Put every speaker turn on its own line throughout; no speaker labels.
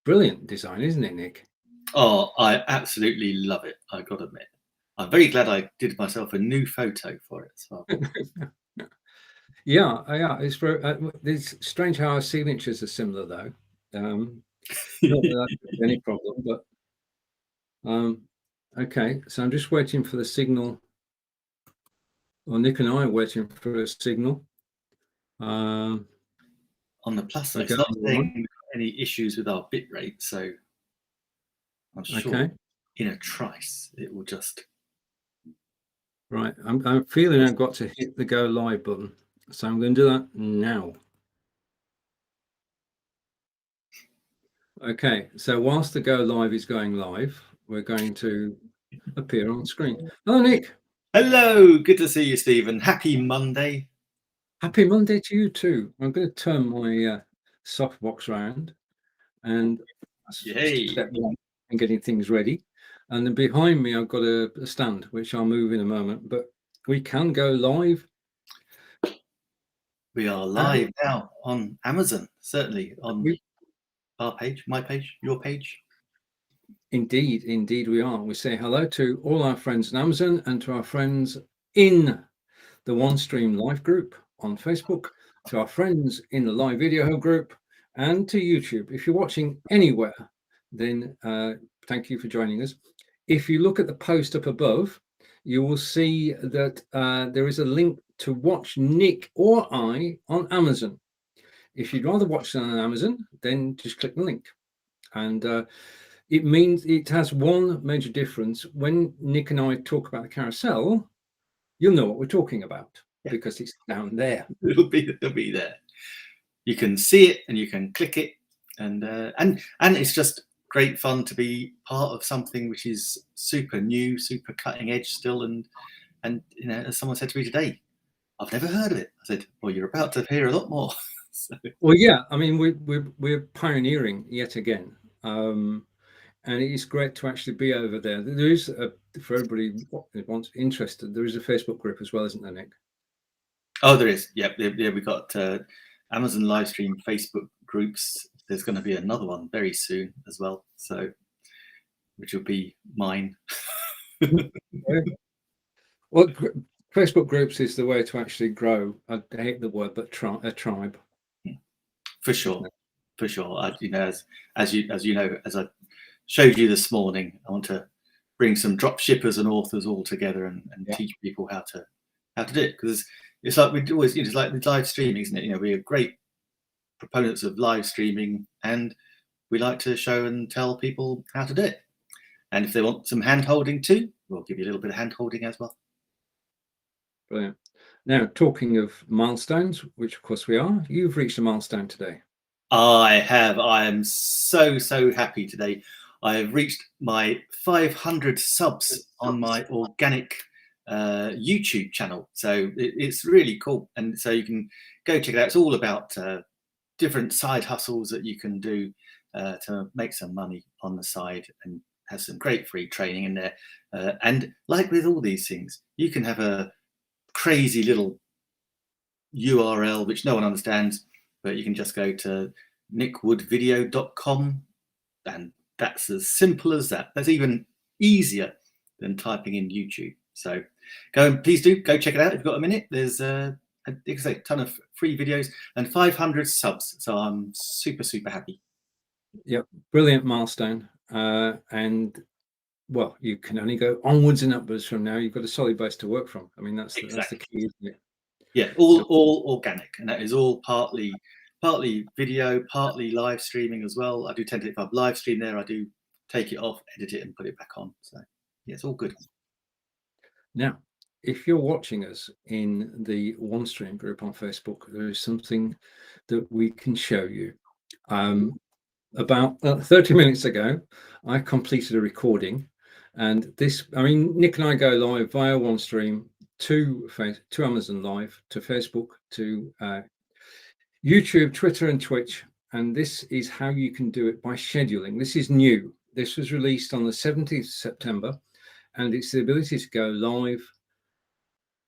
brilliant design, isn't it, Nick?
Oh, I absolutely love it. I've got to admit. I'm very glad I did myself a new photo for it as well.
Yeah. It's strange how our signatures are similar, though. Not that that's any problem, but okay. So I'm just waiting for the signal. Well, Nick and I are waiting for a signal.
On the plus, though,
Okay.
it's not saying any issues with our bit rate, so I'm sure in a trice it will just.
Right. I'm feeling I've got to hit the go live button, so I'm going to do that now. Okay. So whilst the go live is going live, we're going to appear on screen. Hello, Nick.
Hello. Good to see you, Stephen. Happy Monday.
Happy Monday to you too. I'm going to turn my softbox around and step one and getting things ready. And then behind me, I've got a stand, which I'll move in a moment, but we can go live.
We are live now on Amazon, certainly on our page, my page, your page.
Indeed we are. We say hello to all our friends on Amazon and to our friends in the OneStream.Live group on Facebook, to our friends in the live video hub group, and to YouTube. If you're watching anywhere, then thank you for joining us. If you look at the post up above, you will see that there is a link to watch Nick or I on Amazon. If you'd rather watch it on Amazon, then just click the link. And it means it has one major difference. When Nick and I talk about the carousel, you'll know what we're talking about because it's down there.
It'll be there. You can see it and you can click it, and it's just great fun to be part of something which is super new, super cutting edge still. And you know, as someone said to me today, I've never heard of it. I said, well, you're about to hear a lot more. So.
Well, yeah, I mean, we're pioneering yet again. And it is great to actually be over there. There is, for everybody who's interested, there is a Facebook group as well, isn't there, Nick?
Oh, there is. Yeah. We've got Amazon live stream Facebook groups. There's going to be another one very soon as well, so which will be mine.
Well, Facebook groups is the way to actually grow. I hate the word, but a tribe.
For sure. You know, as you know, as I showed you this morning, I want to bring some drop shippers and authors all together and teach people how to do it, because it's like we always, it's like with live streaming, isn't it? You know, we are great proponents of live streaming, and we like to show and tell people how to do it. And if they want some hand holding too, we'll give you a little bit of hand holding as well.
Brilliant. Now, talking of milestones, which of course we are, you've reached a milestone today.
I have. I am so happy today. I have reached my 500 subs on my organic YouTube channel. So it's really cool. And so you can go check it out. It's all about different side hustles that you can do to make some money on the side, and has some great free training in there. And like with all these things, you can have a crazy little URL which no one understands, but you can just go to nickwoodvideo.com, and that's as simple as that. That's even easier than typing in YouTube. So please do go check it out if you've got a minute. There's a ton of free videos and 500 subs, so I'm super happy.
Yep, brilliant milestone. And well, you can only go onwards and upwards from now. You've got a solid base to work from. I mean, that's the key, isn't it?
Yeah, all organic, and that is all partly video, partly live streaming as well. I do tend to, if I live stream there, I do take it off, edit it, and put it back on. So yeah, it's all good.
Now, if you're watching us in the OneStream group on Facebook, there is something that we can show you. About 30 minutes ago, I completed a recording, and this, I mean, Nick and I go live via OneStream to Amazon Live, to Facebook, to YouTube, Twitter, and Twitch. And this is how you can do it by scheduling. This is new. This was released on the 17th of September, and it's the ability to go live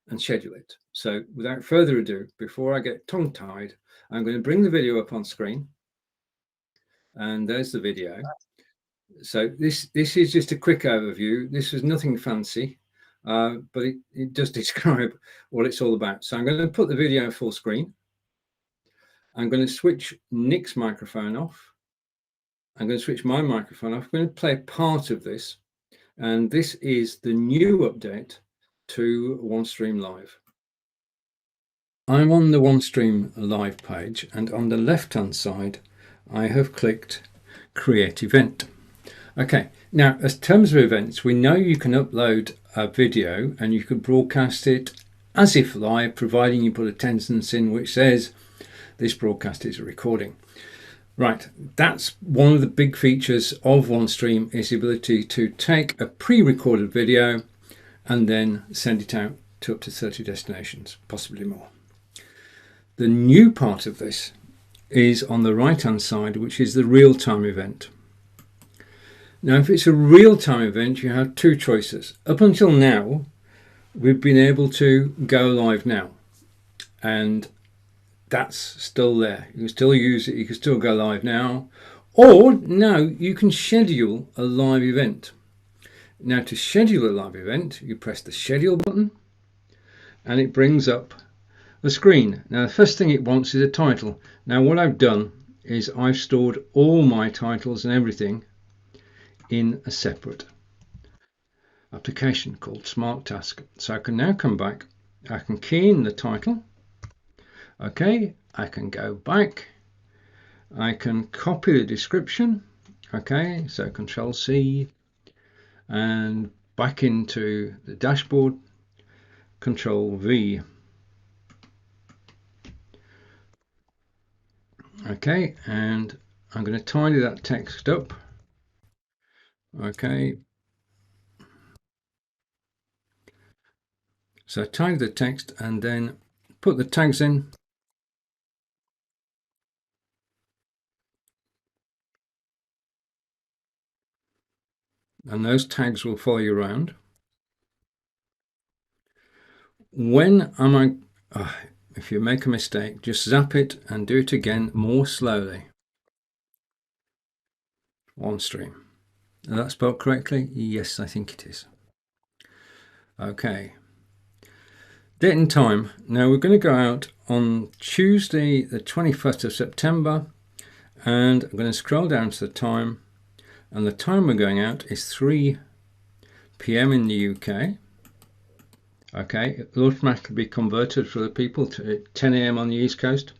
and schedule it. So without further ado, before I get tongue-tied, I'm going to bring the video up on screen. and there's the video. So this is just a quick overview. This is nothing fancy, but it does describe what it's all about. So I'm going to put the video full screen. I'm going to switch Nick's microphone off. I'm going to switch my microphone off. I'm going to play part of this, and this is the new update to OneStream.Live. I'm on the OneStream.Live page, and on the left-hand side, I have clicked Create Event. Okay, now as terms of events, we know you can upload a video and you can broadcast it as if live, providing you put a sentence in which says this broadcast is a recording. Right, that's one of the big features of OneStream, is the ability to take a pre-recorded video and then send it out to up to 30 destinations, possibly more. The new part of this is on the right-hand side, which is the real-time event. Now, if it's a real-time event, you have two choices. Up until now, we've been able to go live now, and that's still there. You can still use it, you can still go live now, or now you can schedule a live event. Now, to schedule a live event, you press the schedule button and it brings up the screen. Now, the first thing it wants is a title. Now, what I've done is I've stored all my titles and everything in a separate application called Smart Task. So I can now come back, I can key in the title. Okay, I can go back, I can copy the description. Okay, so Control C and back into the dashboard, Control V. Okay, and I'm going to tidy that text up. Okay, so tidy the text and then put the tags in. And those tags will follow you around. When am I, if you make a mistake, just zap it and do it again more slowly. OneStream. Is that spelled correctly? Yes, I think it is. Okay. Date and time. Now we're going to go out on Tuesday, the 21st of September, and I'm going to scroll down to the time, and the time we're going out is 3 p.m. in the UK. Okay, it will automatically be converted for the people to 10 a.m. on the East Coast.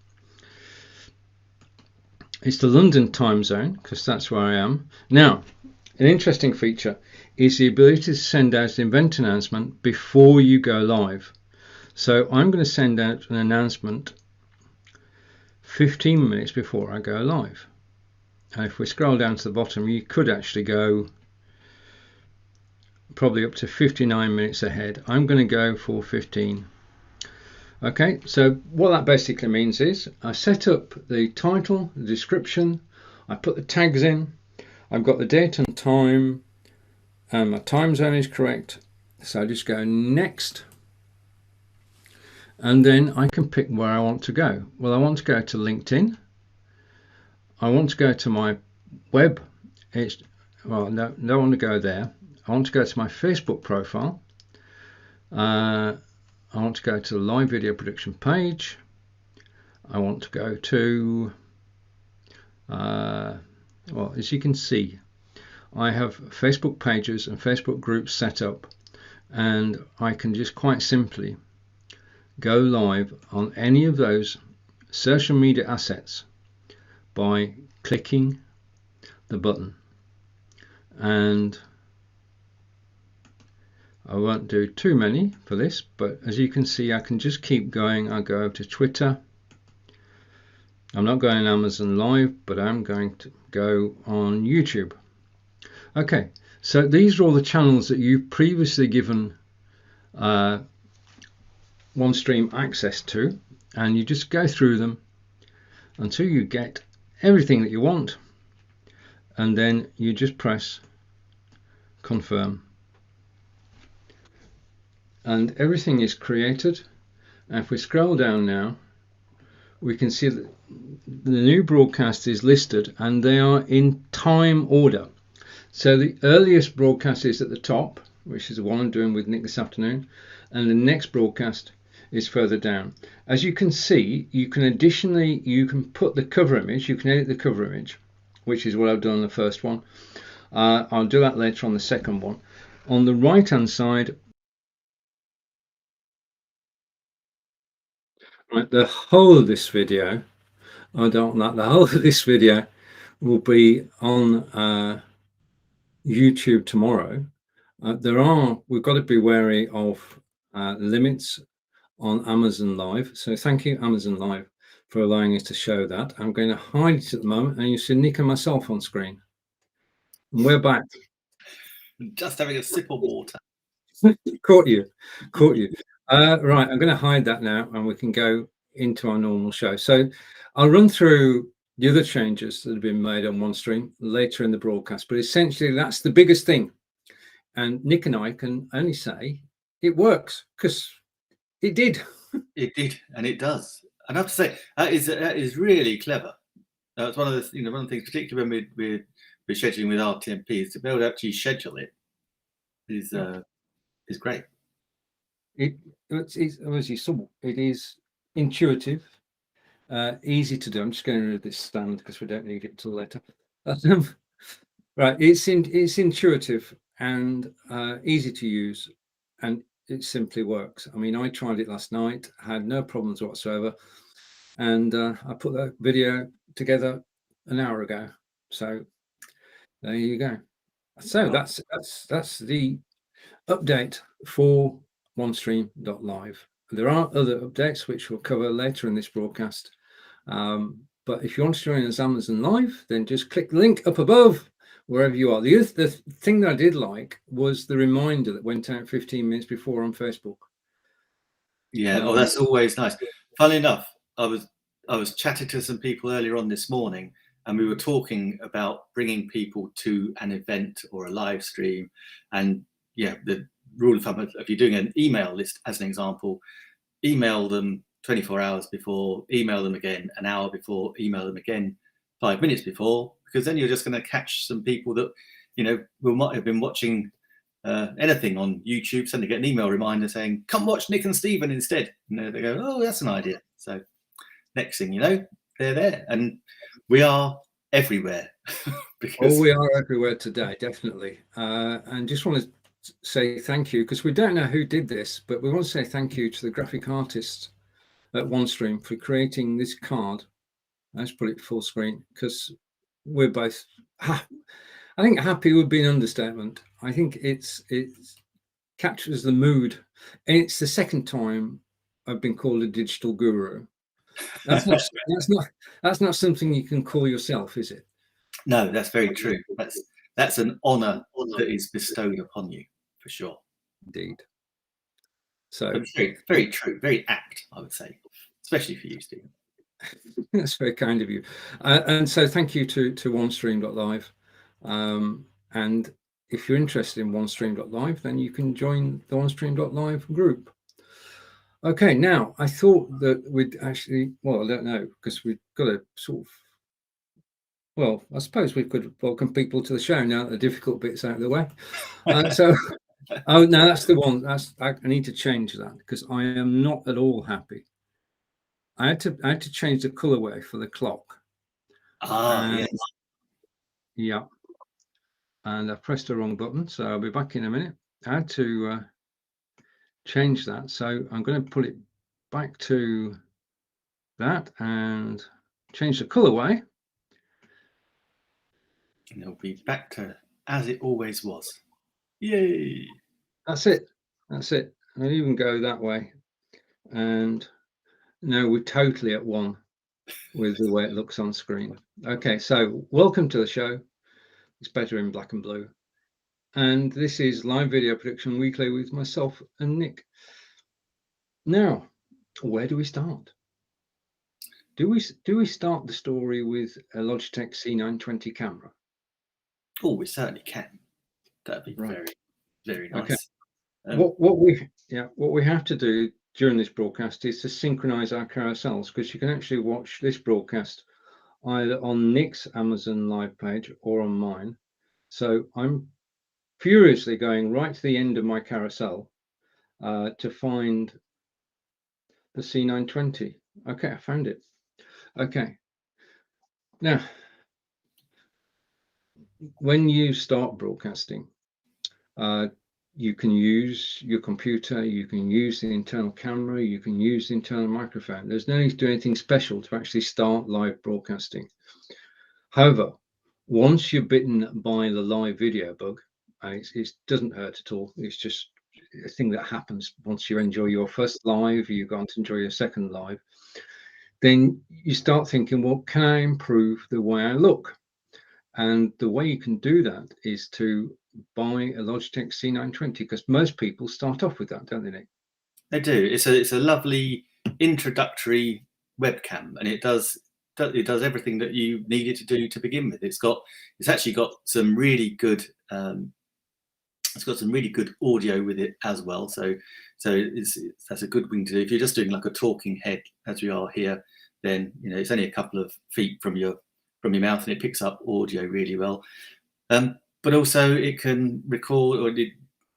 It's the London time zone, because that's where I am. Now, an interesting feature is the ability to send out an event announcement before you go live. So I'm going to send out an announcement 15 minutes before I go live. And if we scroll down to the bottom, you could actually go probably up to 59 minutes ahead. I'm going to go for 15. Okay, so what that basically means is I set up the title, the description, I put the tags in, I've got the date and time, and my time zone is correct. So I just go next, and then I can pick where I want to go. Well, I want to go to LinkedIn. I want to go to my web. Well, no, I don't want to go there. I want to go to my Facebook profile. I want to go to the live video production page. I want to go to, well, as you can see, I have Facebook pages and Facebook groups set up, and I can just quite simply go live on any of those social media assets by clicking the button. And I won't do too many for this, but as you can see, I can just keep going. I'll go over to Twitter. I'm not going on Amazon Live, but I'm going to go on YouTube. Okay, so these are all the channels that you've previously given OneStream access to, and you just go through them until you get everything that you want, and then you just press confirm. And everything is created. And if we scroll down now, we can see that the new broadcast is listed and they are in time order. So the earliest broadcast is at the top, which is the one I'm doing with Nick this afternoon, and the next broadcast is further down. As you can see, you can put the cover image, you can edit the cover image, which is what I've done on the first one. I'll do that later on the second one. On the right hand side, right, the whole of this video, the whole of this video will be on YouTube tomorrow. We've got to be wary of limits on Amazon Live. So thank you, Amazon Live, for allowing us to show that. I'm going to hide it at the moment, and you see Nick and myself on screen. And we're back.
Just having a sip of water.
Caught you. Right, I'm going to hide that now, and we can go into our normal show. So I'll run through the other changes that have been made on OneStream later in the broadcast, but essentially that's the biggest thing. And Nick and I can only say it works, because it did.
It did, and it does. And I have to say that is really clever. That's one of the one of the things, particularly when we're scheduling with RTMP, is to be able to actually schedule it is great.
It's as you saw, it is intuitive, easy to do. I'm just getting rid of this stand because we don't need it till later. Right, it's intuitive and easy to use, and it simply works. I mean, I tried it last night, had no problems whatsoever, and I put that video together an hour ago. So there you go. So that's the update for OneStream.Live. There are other updates which we'll cover later in this broadcast. But if you want to join us Amazon Live, then just click the link up above wherever you are. The thing that I did like was the reminder that went out 15 minutes before on Facebook.
Yeah, that's always nice. Funnily enough, I was chatting to some people earlier on this morning, and we were talking about bringing people to an event or a live stream. And yeah, the rule of thumb, if you're doing an email list, as an example, email them 24 hours before, email them again an hour before, email them again 5 minutes before, because then you're just going to catch some people that might have been watching anything on YouTube. Suddenly get an email reminder saying, "Come watch Nick and Stephen instead." And they go, "Oh, that's an idea." So next thing you know, they're there, and we are everywhere.
Because we are everywhere today, definitely. And just want to say thank you, because we don't know who did this, but we want to say thank you to the graphic artist at OneStream for creating this card. Let's put it full screen, because we're both, I think happy would be an understatement. I think it captures the mood, and it's the second time I've been called a digital guru. That's not something you can call yourself, is it?
No, that's very true. That's an honor that is bestowed upon you, for sure.
Indeed. So
very, very true, very apt, I would say, especially for you, Stephen.
That's very kind of you. And so thank you to OneStream.Live. And if you're interested in OneStream.Live, then you can join the OneStream.Live group. Okay, now I thought that we'd actually, well, I don't know, because we've got to sort of, well, I suppose we could welcome people to the show now that the difficult bit's out of the way. Oh, no, that's the one. I need to change that, because I am not at all happy. I had to change the colorway for the clock.
Yes.
Yeah. And I pressed the wrong button, so I'll be back in a minute. I had to change that, so I'm going to put it back to that and change the colorway.
And it'll be back to as it always was. Yay!
That's it. I'll even go that way. And now we're totally at one with the way it looks on screen. Okay, so welcome to the show. It's better in black and blue. And this is Live Video Production Weekly with myself and Nick. Now, where do we start? Do we start the story with a Logitech C920 camera?
Oh, we certainly can. That'd be right. Very, very nice.
Okay. What we have to do during this broadcast is to synchronize our carousels, because you can actually watch this broadcast either on Nick's Amazon Live page or on mine. So I'm furiously going right to the end of my carousel to find the C920. Okay, I found it. Okay. Now, when you start broadcasting, you can use your computer, you can use the internal camera, you can use the internal microphone. There's no need to do anything special to actually start live broadcasting. However, once you're bitten by the live video bug, it doesn't hurt at all. It's just a thing that happens once you enjoy your first live, you go on to enjoy your second live. Then you start thinking, well, can I improve the way I look? And the way you can do that is to buy a Logitech C920, because most people start off with that, don't they, Nick?
They do. It's a lovely introductory webcam, and it does everything that you need it to do to begin with. It's actually got some really good audio with it as well. So that's a good thing to do. If you're just doing like a talking head, as we are here, then it's only a couple of feet from your mouth, and it picks up audio really well. But also it can record, or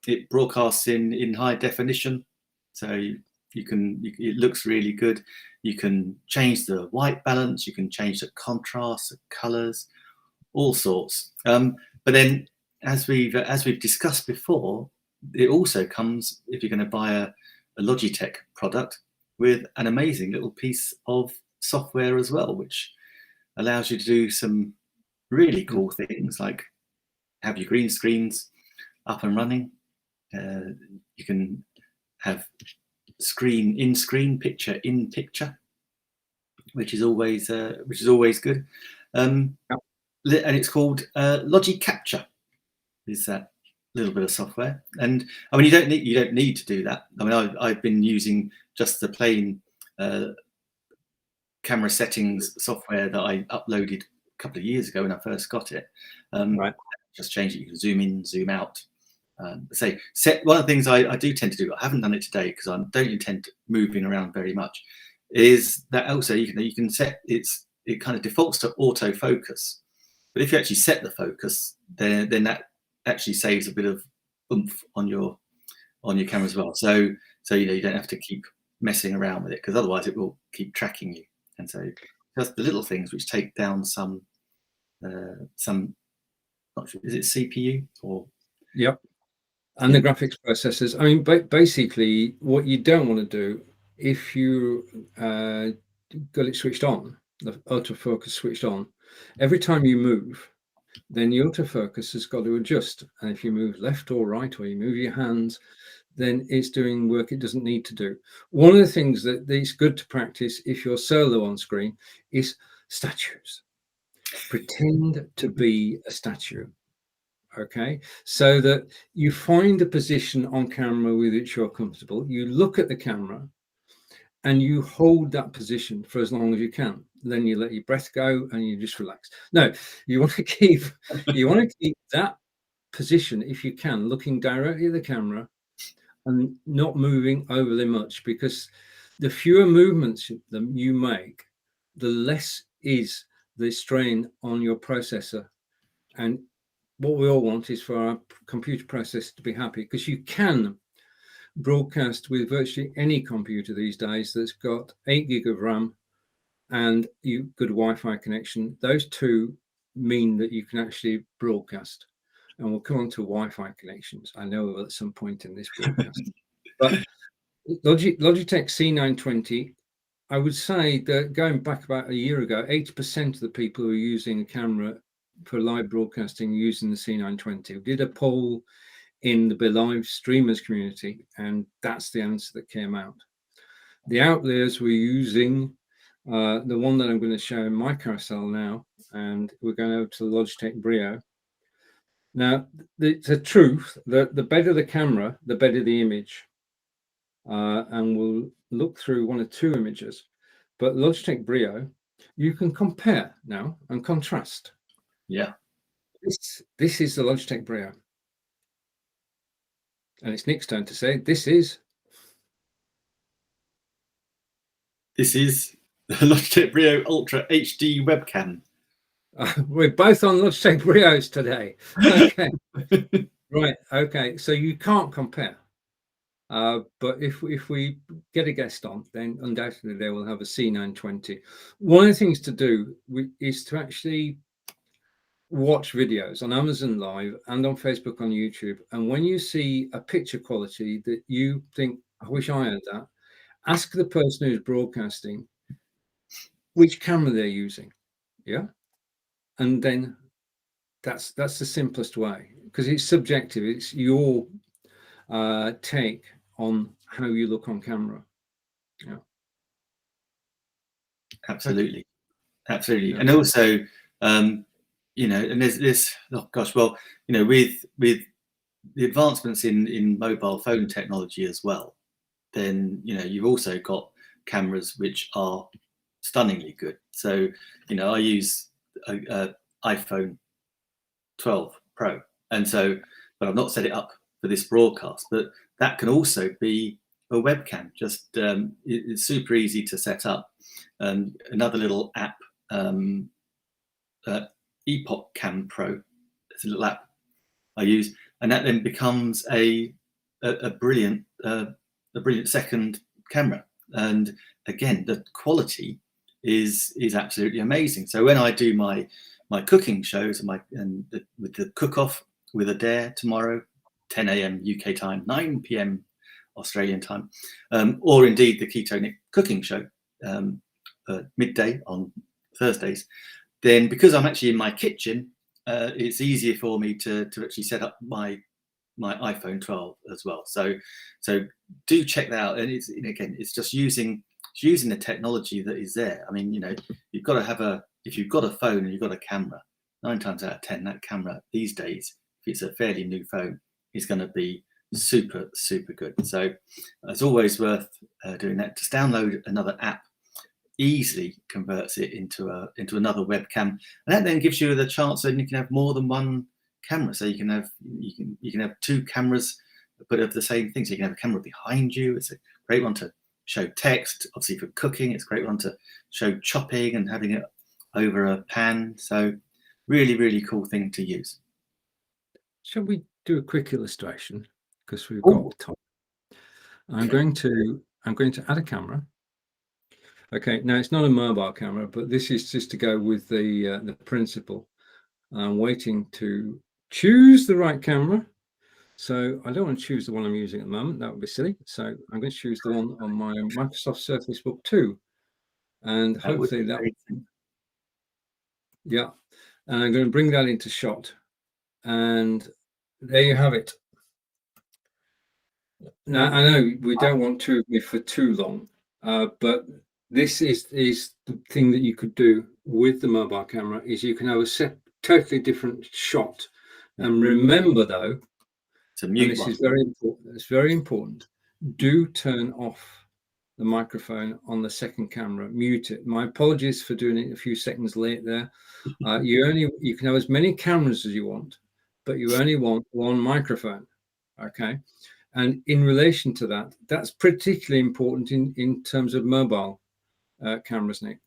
it broadcasts in high definition. So it looks really good. You can change the white balance, you can change the contrast, the colors, all sorts. But then, as we've discussed before, it also comes, if you're going to buy a Logitech product, with an amazing little piece of software as well, which allows you to do some really cool things, like have your green screens up and running. You can have screen in screen, picture in picture, which is always good. And it's called Logi Capture. Is that little bit of software? And I mean, you don't need to do that. I mean, I've been using just the plain camera settings software that I uploaded a couple of years ago when I first got it.
Right.
Just change it. You can zoom in, zoom out. One of the things I do tend to do, I haven't done it today because I don't intend moving around very much, is that also you can set it kind of defaults to autofocus. But if you actually set the focus, then that actually saves a bit of oomph on your camera as well. So you don't have to keep messing around with it, because otherwise it will keep tracking you. And so just the little things which take down some not sure, is it CPU or?
Yep. And the graphics processors. I mean, basically, what you don't want to do, if you got it switched on, the autofocus switched on, every time you move, then the autofocus has got to adjust. And if you move left or right, or you move your hands, then it's doing work it doesn't need to do. One of the things that it's good to practice if you're solo on screen is statues. Pretend to be a statue. Okay, so that you find a position on camera with which you're comfortable. You look at the camera and you hold that position for as long as you can. Then you let your breath go and you just relax. No, you want to keep that position, if you can, looking directly at the camera and not moving overly much, because the fewer movements that you make, the less is the strain on your processor. And what we all want is for our computer processor to be happy, because you can broadcast with virtually any computer these days that's got 8 gig of RAM and good Wi-Fi connection. Those two mean that you can actually broadcast. And we'll come on to Wi-Fi connections, I know, at some point in this broadcast. But Logitech C920, I would say that going back about a year ago, 80% of the people who are using a camera for live broadcasting using the C920. We did a poll in the Be.Live streamers community, and that's the answer that came out. The outliers were using the one that I'm going to show in my carousel now, and we're going over to the Logitech Brio. Now, it's a truth that the better the camera, the better the image. And we'll look through one or two images. But Logitech Brio, you can compare now and contrast.
Yeah.
This is the Logitech Brio. And it's Nick's turn to say, this is.
This is the Logitech Brio Ultra HD webcam.
We're both on Logitech Brios today. Okay. Right. Okay. So you can't compare. But if we get a guest on, then undoubtedly they will have a C920. One of the things to do is to actually watch videos on Amazon Live and on Facebook, on YouTube. And when you see a picture quality that you think, I wish I had that, ask the person who's broadcasting which camera they're using. Yeah. And then that's the simplest way, because it's subjective. It's your take on how you look on camera. Yeah.
Absolutely. Absolutely.
Yeah.
And also, you know, and there's oh gosh, well, you know, with the advancements in mobile phone technology as well, then, you know, you've also got cameras which are stunningly good. So, you know, I use a iPhone 12 Pro, and so, but I've not set it up for this broadcast, but that can also be a webcam. Just it's super easy to set up. Another little app, Epoch Cam Pro. It's a little app I use, and that then becomes a brilliant second camera. And again, the quality is absolutely amazing. So when I do my cooking shows with the cook off with Adair tomorrow, 10 a.m. UK time, 9 p.m. Australian time, or indeed the ketonic cooking show midday on Thursdays, then because I'm actually in my kitchen, it's easier for me to actually set up my iPhone 12 as well. So do check that out. And it's, again, it's just using the technology that is there. I mean, you know, you've got to have if you've got a phone and you've got a camera, 9 times out of 10, that camera these days, if it's a fairly new phone, is going to be super good. So it's always worth doing that. Just download another app, easily converts it into another webcam, and that then gives you the chance that you can have more than one camera. So you can have two cameras but of the same thing. So you can have a camera behind you. It's a great one to show text, obviously for cooking. It's a great one to show chopping and having it over a pan. So really cool thing to use.
Shall we do a quick illustration, because we've got time? I'm going to add a camera. Okay, now it's not a mobile camera, but this is just to go with the principle. I'm waiting to choose the right camera. So I don't want to choose the one I'm using at the moment. That would be silly. So I'm going to choose the one on my Microsoft Surface Book 2. And hopefully that, yeah. And I'm going to bring that into shot. And there you have it. Now, I know we don't want to be for too long, but this is the thing that you could do with the mobile camera, is you can have a totally different shot. And remember, though,
to mute,
and this is very important, it's very important, do turn off the microphone on the second camera. Mute it. My apologies for doing it a few seconds late there. You can have as many cameras as you want, but you only want one microphone. Okay. And in relation to that, that's particularly important in terms of mobile cameras, Nick.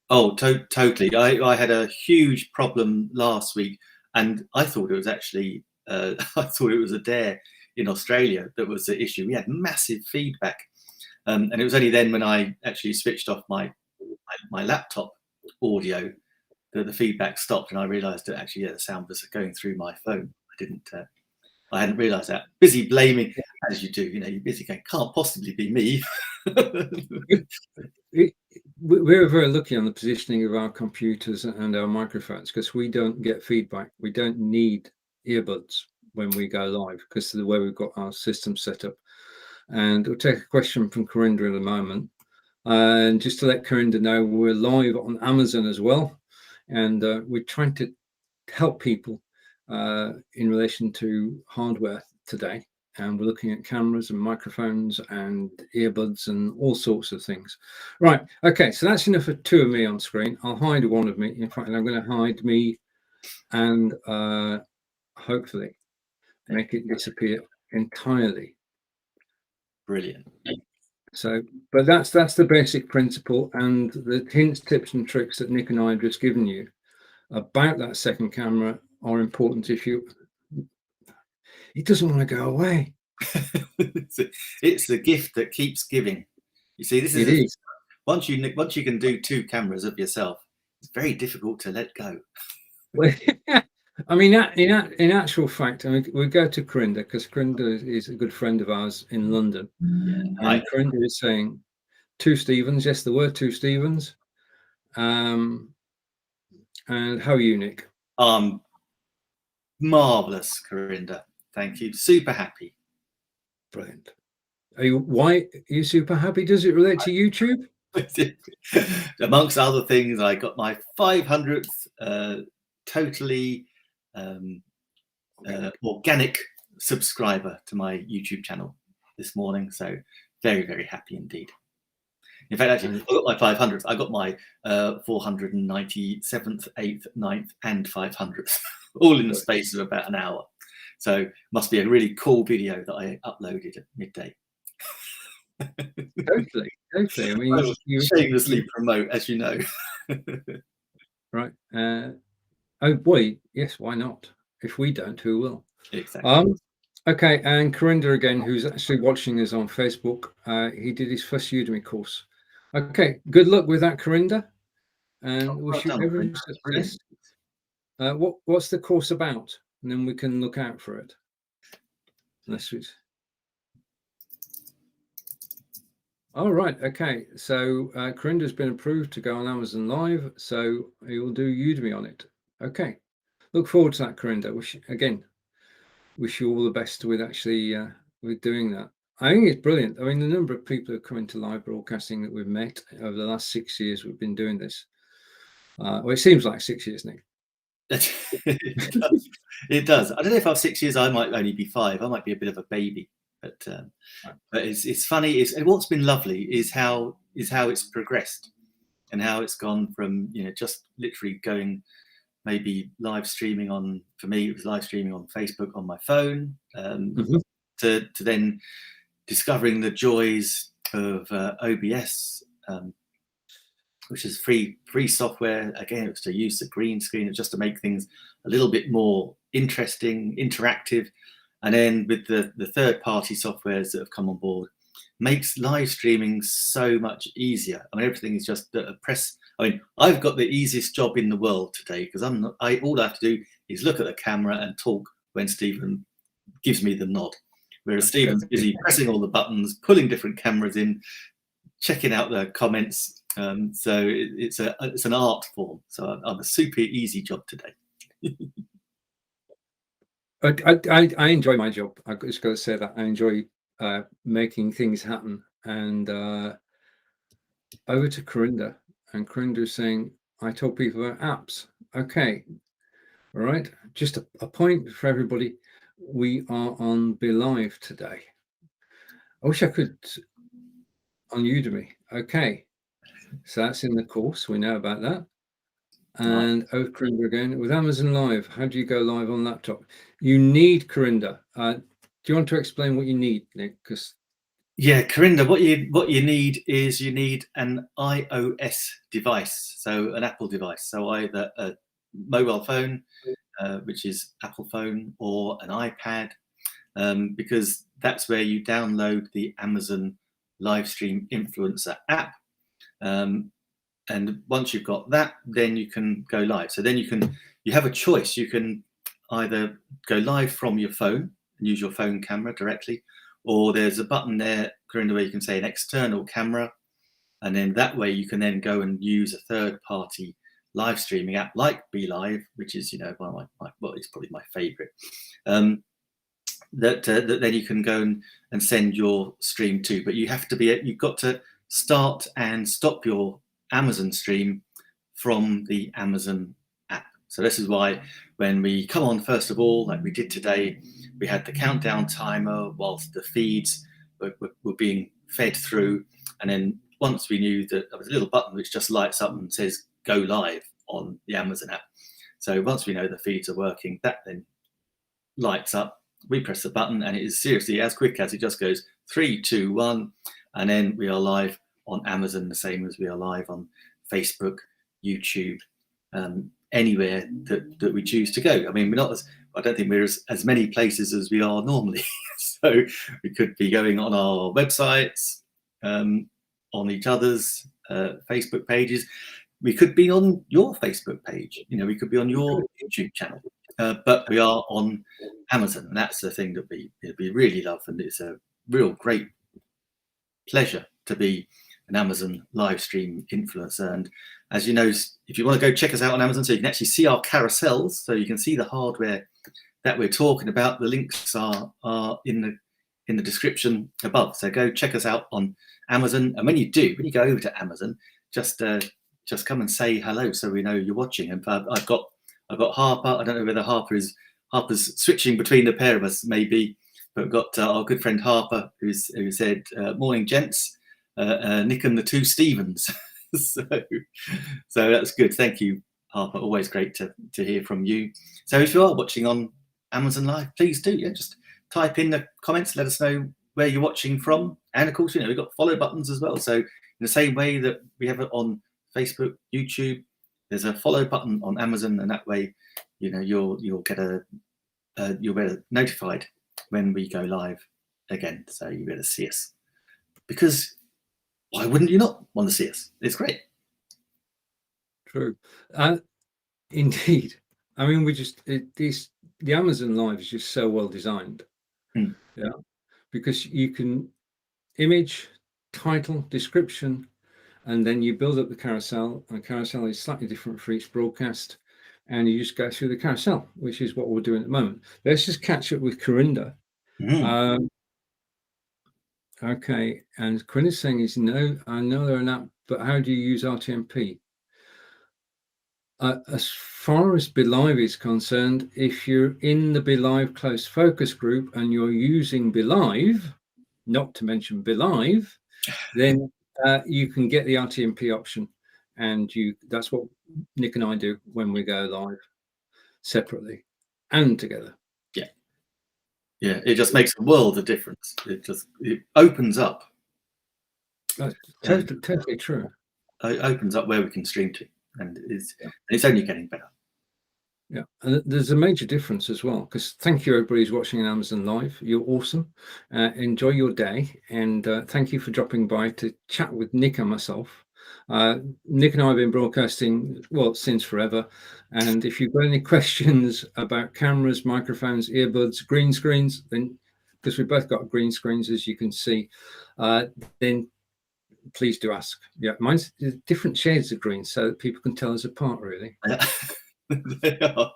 Oh, totally. I had a huge problem last week, and I thought it was actually I thought it was Adair in Australia that was the issue. We had massive feedback, and it was only then when I actually switched off my laptop audio that the feedback stopped, and I realised that actually, yeah, the sound was going through my phone. I hadn't realised that. Busy blaming, as you do. You know, you're busy going, can't possibly be me.
We're very lucky on the positioning of our computers and our microphones, because we don't get feedback. We don't need earbuds when we go live because of the way we've got our system set up. And we'll take a question from Corinda in a moment. And just to let Corinda know, we're live on Amazon as well. And we're trying to help people in relation to hardware today. And we're looking at cameras and microphones and earbuds and all sorts of things. Right. Okay. So that's enough of two of me on screen. I'll hide one of me. In fact, I'm going to hide me and hopefully make it disappear entirely.
Brilliant.
So, but that's the basic principle, and the hints, tips, and tricks that Nick and I have just given you about that second camera are important. If you, it doesn't want to go away.
It's the gift that keeps giving. You see, this is once you can do 2 cameras of yourself, it's very difficult to let go.
Well, I mean, in actual fact, I mean, we go to Corinda because Corinda is a good friend of ours in London, and Corinda is saying 2 Stevens. Yes, there were 2 Stevens. And how are you, Nick?
Marvelous, Corinda. Thank you. Super happy.
Brilliant. Why are you super happy? Does it relate to YouTube?
Amongst other things, I got my 500th totally organic subscriber to my YouTube channel this morning. So very, very happy indeed. In fact, actually, I got my 500th. I got my 497th, 8th, 9th, and 500th, all in the space of about an hour. So must be a really cool video that I uploaded at midday.
Totally. I mean,
you shamelessly promote, as you know.
Right. Oh boy, yes. Why not? If we don't, who will?
Exactly.
Okay. And Corinda again, who's actually watching us on Facebook. He did his first Udemy course. Okay. Good luck with that, Corinda, and wish you every success. What's the course about? And then we can look out for it. Unless we. All right. Okay. So Corinda's been approved to go on Amazon Live, so he will do Udemy on it. Okay. Look forward to that, Corinda. Wish you all the best with actually with doing that. I think it's brilliant. I mean, the number of people who come into live broadcasting that we've met over the last 6 years we've been doing this. Well, it seems like 6 years, Nick.
It does. I don't know if after 6 years I might only be 5. I might be a bit of a baby. But it's funny. What's been lovely is how it's progressed, and how it's gone from just literally going, maybe live streaming on, for me it was live streaming on Facebook on my phone, to then discovering the joys of OBS, which is free software. Again, it was to use the green screen, just to make things a little bit more interesting, interactive. And then with the third-party softwares that have come on board, makes live streaming so much easier. I mean, everything is just a press. I mean, I've got the easiest job in the world today, because all I have to do is look at the camera and talk when Stephen gives me the nod. Whereas Stephen's busy pressing all the buttons, pulling different cameras in, checking out the comments. So it's an art form. So I'm a super easy job today.
I enjoy my job. I've just got to say that I enjoy making things happen. And over to Corinda, and Corinda is saying, I told people about apps. Okay, all right. Just a point for everybody. We are on Be.Live today. I wish I could on Udemy. Okay, so that's in the course. We know about that. And over Corinda again with Amazon Live. How do you go live on laptop? You need, Corinda. Do you want to explain what you need, Nick?
Yeah, Corinda, what you need is an iOS device, so an Apple device. So either a mobile phone, which is Apple phone, or an iPad, because that's where you download the Amazon Livestream Influencer app. And once you've got that, then you can go live. So then you have a choice. You can either go live from your phone and use your phone camera directly, or there's a button there, Corinda, where you can say an external camera, and then that way you can then go and use a third-party live streaming app like Be.Live, which is one of it's probably my favorite. That then you can go and send your stream to, but you've got to start and stop your Amazon stream from the Amazon app. So this is why when we come on, first of all, like we did today, we had the countdown timer whilst the feeds were being fed through, and then once we knew that there was a little button which just lights up and says go live on the Amazon app. So once we know the feeds are working, that then lights up, we press the button, and it is seriously as quick as it just goes 3, 2, 1, And then we are live on Amazon, the same as we are live on Facebook, YouTube, anywhere that we choose to go. I mean, I don't think we're as many places as we are normally. So we could be going on our websites, on each other's Facebook pages. We could be on your Facebook page. We could be on your YouTube channel. But we are on Amazon, and that's the thing that we really love, and it's a real great pleasure to be an Amazon live stream influencer. And as you know, if you want to go check us out on Amazon, so you can actually see our carousels, so you can see the hardware that we're talking about. The links are in the description above. So go check us out on Amazon. And when you go over to Amazon, just come and say hello, so we know you're watching. And I've got Harper. I don't know whether Harper's switching between the pair of us, maybe. But we've got our good friend Harper, who said, "Morning, gents. Nick and the two Stevens." so that's good. Thank you, Harper. Always great to hear from you. So if you are watching on Amazon Live, please do. Yeah, just type in the comments. Let us know where you're watching from. And of course, we've got follow buttons as well. So in the same way that we have it on Facebook, YouTube, there's a follow button on Amazon, and that way, you'll get you'll be notified when we go live again, so you better see us, because why wouldn't you not want to see us? It's great.
True. Indeed. I mean, the Amazon Live is just so well designed. Yeah, because you can image, title, description, and then you build up the carousel. And the carousel is slightly different for each broadcast, and you just go through the carousel, which is what we're doing at the moment. Let's just catch up with Corinda. Okay, and Corinda's saying no, I know they're an app, but how do you use RTMP? As far as Be.Live is concerned, if you're in the Be.Live close focus group and you're using Be.Live, not to mention Be.Live, then you can get the RTMP option, and that's what Nick and I do when we go live, separately and together.
Yeah, it just makes a world of difference. It opens up.
That's totally true.
It opens up where we can stream to, and it's only getting better.
Yeah, and there's a major difference as well, because thank you everybody who's watching on Amazon Live. You're awesome. Enjoy your day, and thank you for dropping by to chat with Nick and myself. Nick and I have been broadcasting since forever, and if you've got any questions about cameras, microphones, earbuds, green screens, then, because we've both got green screens, as you can see, then please do ask. Yeah, mine's different shades of green so that people can tell us apart, really.
They are.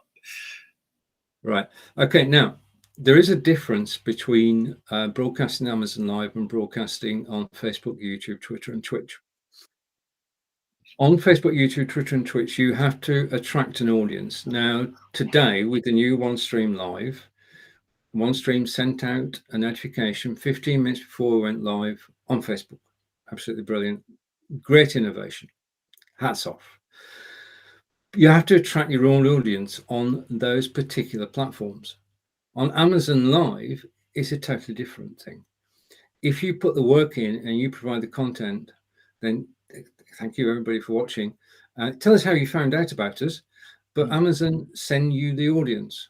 Right. Okay. Now, there is a difference between broadcasting Amazon Live and broadcasting on Facebook, YouTube, Twitter, and Twitch. On Facebook, YouTube, Twitter, and Twitch, you have to attract an audience. Now, today, with the new OneStream.Live, OneStream sent out a notification 15 minutes before we went live on Facebook. Absolutely brilliant. Great innovation. Hats off. You have to attract your own audience on those particular platforms. On Amazon Live, it's a totally different thing. If you put the work in and you provide the content, then thank you everybody for watching. Tell us how you found out about us, but Amazon send you the audience.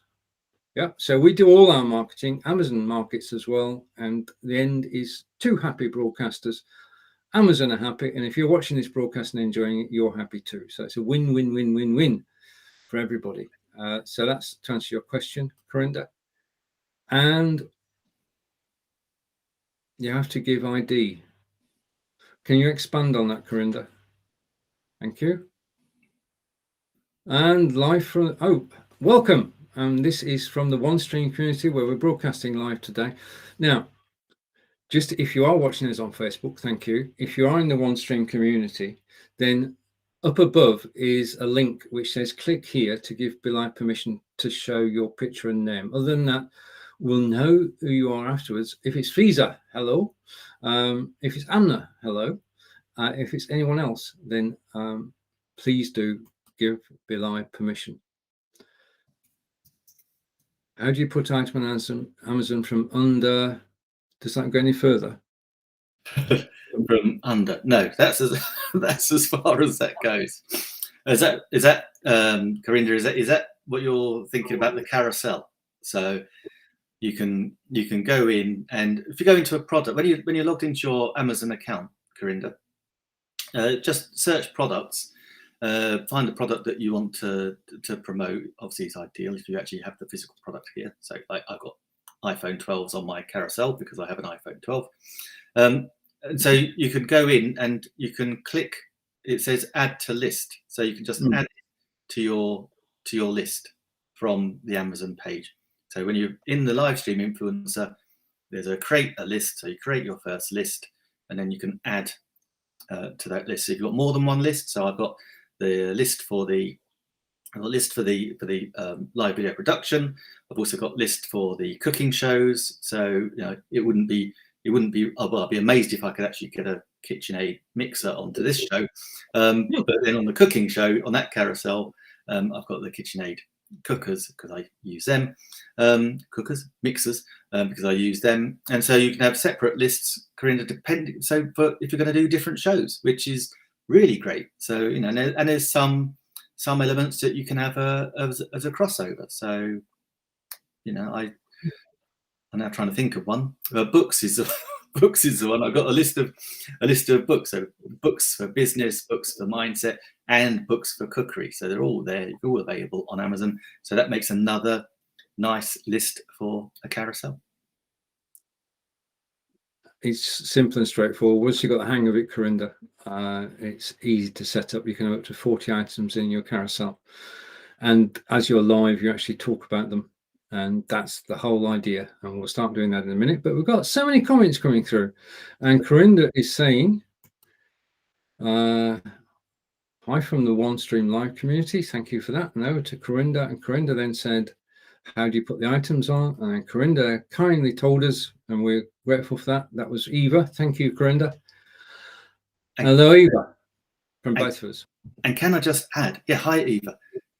Yeah, so we do all our marketing. Amazon markets as well, and the end is two happy broadcasters. Amazon are happy, and if you're watching this broadcast and enjoying it, you're happy too. So it's a win-win-win-win-win for everybody. So that's to answer your question, Corinda. And you have to give ID. Can you expand on that, Corinda? Thank you. And live from, welcome. This is from the OneStream community where we're broadcasting live today. Now, just if you are watching us on Facebook, thank you. If you are in the OneStream community, then up above is a link which says click here to give Be.Live permission to show your picture and name. Other than that, we'll know who you are afterwards. If it's Fiza, hello. If it's Amna, hello. If it's anyone else, then please do give Be.Live permission. How do you put item on Amazon from under? Does that go any further?
from under. No, that's as that's as far as that goes. Is that Corinda? Is that what you're thinking about, the carousel? So you can go in, and if you go into a product, when you're logged into your Amazon account, Corinda, just search products. Find the product that you want to promote. Obviously, it's ideal if you actually have the physical product here. So I've got iPhone 12s on my carousel because I have an iPhone 12. And so you can go in and you can click. It says add to list, so you can just add it to your list from the Amazon page. So when you're in the live stream influencer, there's a create a list. So you create your first list, and then you can add to that list. So if you've got more than one list, so I've got the list for the live video production. I've also got list for the cooking shows. So it wouldn't be. I'd be amazed if I could actually get a KitchenAid mixer onto this show. But then on the cooking show, on that carousel, I've got the KitchenAid cookers because I use them. Mixers because I use them. And so you can have separate lists, Corinda, depending. So if you're going to do different shows, which is really great. So and there's some elements that you can have as a crossover. So I'm now trying to think of one. Books is the one. I've got a list of books. So books for business, books for mindset, and books for cookery. So they're all there, all available on Amazon. So that makes another nice list for a carousel.
It's simple and straightforward. Once you've got the hang of it, Corinda, it's easy to set up. You can have up to 40 items in your carousel. And as you're live, you actually talk about them. And that's the whole idea. And we'll start doing that in a minute. But we've got so many comments coming through. And Corinda is saying, hi from the OneStream.Live community. Thank you for that. And over to Corinda. And Corinda then said, how do you put the items on? And then Corinda kindly told us, and we're grateful for that. That was Eva. Thank you, Corinda. Hello, Eva, from both of us.
And can I just add? Yeah, hi, Eva.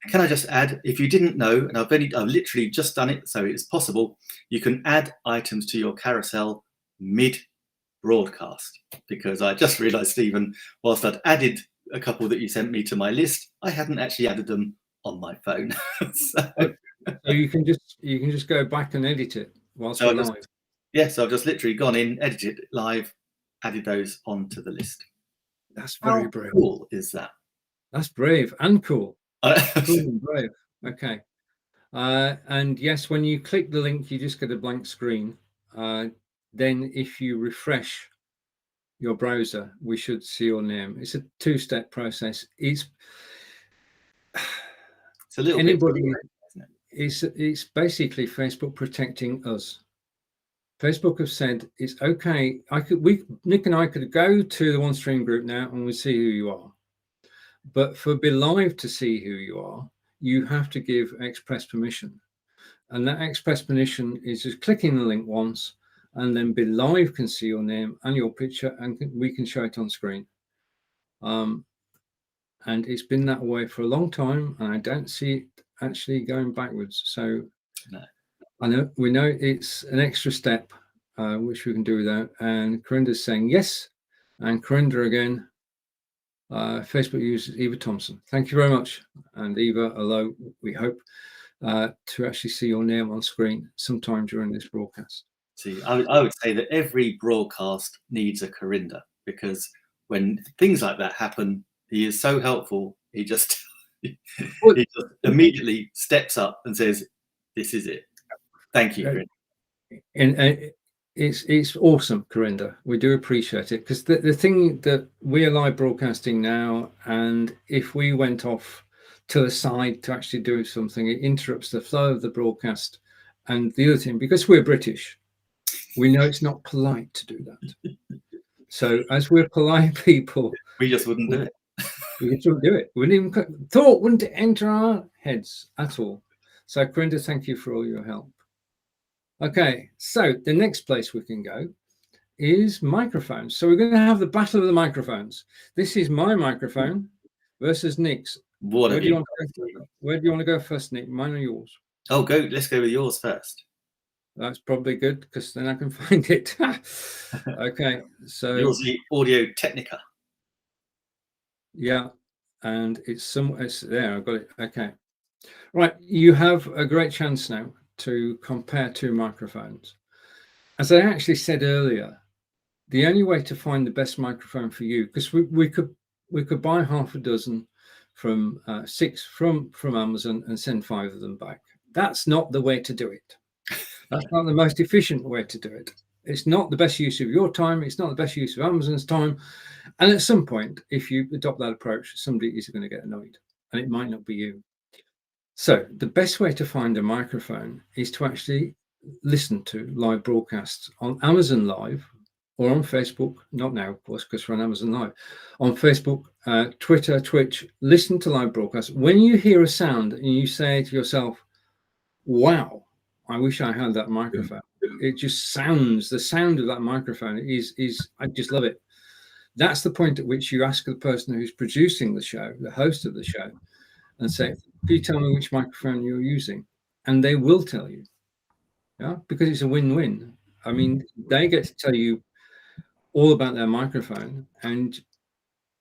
Can I just add, if you didn't know, and I've literally just done it, so it's possible, you can add items to your carousel mid-broadcast, because I just realized, Stephen, whilst I'd added a couple that you sent me to my list, I hadn't actually added them on my phone.
So you can just go back and edit it whilst we're live.
Yes, I've just literally gone in, edited it live, added those onto the list.
That's very brave.
How cool is that?
That's brave and cool. Cool and brave. Okay. And yes, when you click the link, you just get a blank screen. Then if you refresh your browser, we should see your name. It's a two-step process. It's a little bit, isn't it? It's basically Facebook protecting us. Facebook have said it's okay. Nick and I could go to the OneStream group now and we see who you are. But for Be.Live to see who you are, you have to give express permission. And that express permission is just clicking the link once, and then Be.Live can see your name and your picture, and we can show it on screen. And it's been that way for a long time, and I don't see it actually going backwards. So no. We know it's an extra step, which we can do without. And Corinda's saying yes. And Corinda again, Facebook user Eva Thompson. Thank you very much. And Eva, hello, we hope to actually see your name on screen sometime during this broadcast.
See, I would say that every broadcast needs a Corinda, because when things like that happen, he is so helpful. He just immediately steps up and says, this is it. Thank you, Corinda.
And it's awesome, Corinda. We do appreciate it, because the thing that we're live broadcasting now, and if we went off to the side to actually do something, it interrupts the flow of the broadcast. And the other thing, because we're British, we know it's not polite to do that. So as we're polite people,
we just wouldn't do it.
We just wouldn't do it. Thought wouldn't enter our heads at all. So Corinda, thank you for all your help. Okay, so the next place we can go is microphones. So we're going to have the battle of the microphones. This is my microphone versus Nick's. Where do you want to go first, Nick? Mine or yours?
Oh, let's go with yours first.
That's probably good because then I can find it. Okay, so
Yours the Audio Technica.
yeah, and it's there. I've got it. Okay, right. You have a great chance now to compare two microphones. As I actually said earlier, the only way to find the best microphone for you, because we could buy half a dozen from 6 from Amazon and send 5 of them back. That's not the way to do it. That's not the most efficient way to do it. It's not the best use of your time. It's not the best use of Amazon's time. And at some point, if you adopt that approach, somebody is going to get annoyed, and it might not be you. So the best way to find a microphone is to actually listen to live broadcasts on Amazon Live or on Facebook. Not now, of course, because we're on Amazon Live. On Facebook, Twitter, Twitch, listen to live broadcasts. When you hear a sound and you say to yourself, wow, I wish I had that microphone. It just sounds, the sound of that microphone is I just love it. That's the point at which you ask the person who's producing the show, the host of the show, and say, can you tell me which microphone you're using? And they will tell you, yeah, because it's a win-win. I mean, they get to tell you all about their microphone, and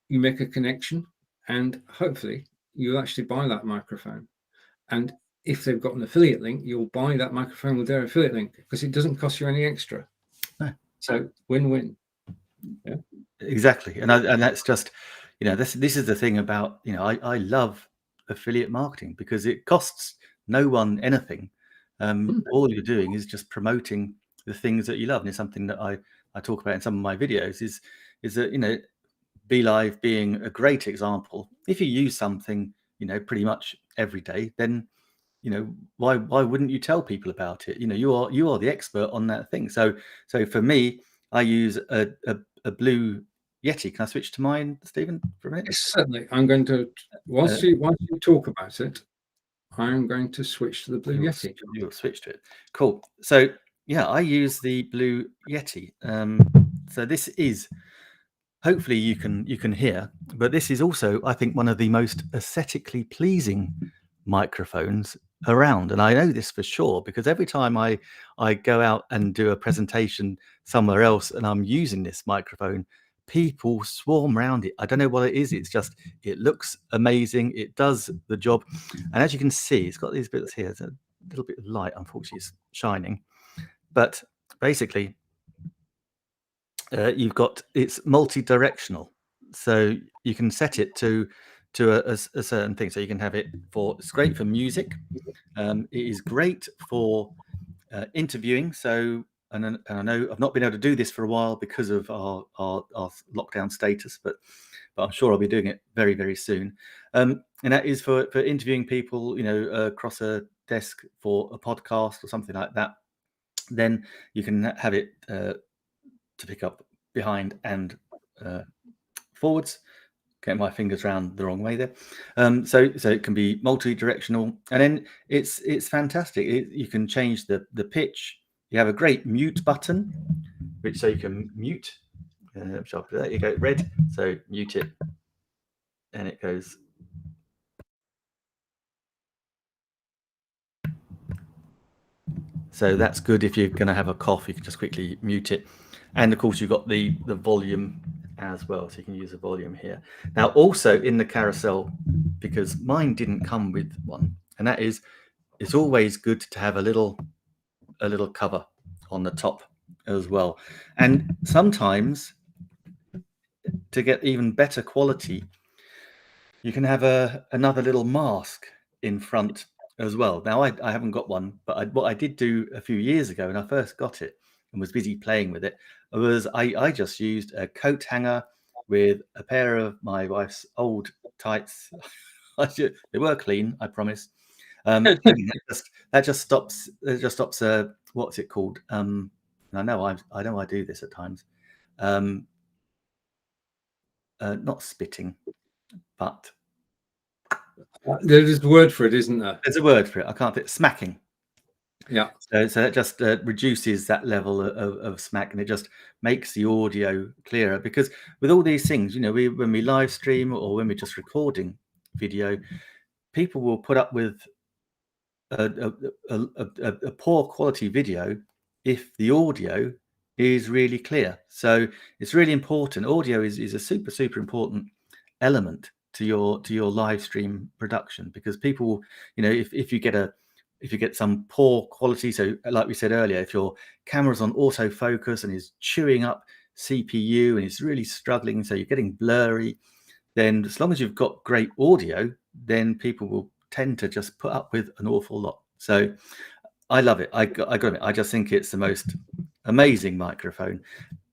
you make a connection, and hopefully you'll actually buy that microphone. And if they've got an affiliate link, you'll buy that microphone with their affiliate link because it doesn't cost you any extra.
No.
So win-win.
Yeah, exactly. And that's just, this is the thing about, I love affiliate marketing because it costs no one anything. All you're doing is just promoting the things that you love. And it's something that I talk about in some of my videos is that, Be.Live being a great example. If you use something, pretty much every day, then, why wouldn't you tell people about it? You are the expert on that thing. So for me, I use a blue Yeti. Can I switch to mine, Stephen, for a minute?
Yes, certainly. I'm going to, once you talk about it, I'm going to switch to the blue Yeti.
You'll switch to it. Cool. So yeah, I use the blue Yeti. So this is, hopefully you can hear, but this is also, I think, one of the most aesthetically pleasing microphones around. And I know this for sure because every time I go out and do a presentation somewhere else and I'm using this microphone, people swarm around it. I don't know what it is. It's just, it looks amazing. It does the job. And as you can see, it's got these bits here. There's a little bit of light, unfortunately, it's shining. But basically, you've got, it's multi-directional. So you can set it to a certain thing. So you can have it for, it's great for music. It is great for interviewing. So, and I know I've not been able to do this for a while because of our lockdown status, but I'm sure I'll be doing it very, very soon. And that is for interviewing people, across a desk for a podcast or something like that. Then you can have it to pick up behind and forwards. Get my fingers around the wrong way there. So it can be multi-directional, and then it's fantastic. You can change the pitch. You have a great mute button, which so you can mute. There you go, red. So mute it, and it goes. So that's good if you're going to have a cough. You can just quickly mute it, and of course you've got the volume as well, so you can use the volume here. Now also in the carousel, because mine didn't come with one, and that is, it's always good to have a little cover on the top as well. And sometimes to get even better quality, you can have another little mask in front as well. Now I haven't got one, but what I did do a few years ago when I first got it and was busy playing with it was I just used a coat hanger with a pair of my wife's old tights. They were clean, I promise. That just stops what's it called? I know I do this at times. Not spitting, but
there's a word for it, isn't there?
There's a word for it. I can't think. Smacking.
Yeah.
So that just reduces that level of smack, and it just makes the audio clearer. Because with all these things, when we live stream or when we're just recording video, people will put up with a poor quality video if the audio is really clear. So it's really important. Audio is a super important element to your live stream production, because people, if you get some poor quality, so like we said earlier, if your camera's on autofocus and is chewing up CPU and it's really struggling, so you're getting blurry, then as long as you've got great audio, then people will tend to just put up with an awful lot. So I love it. I got it. I just think it's the most amazing microphone.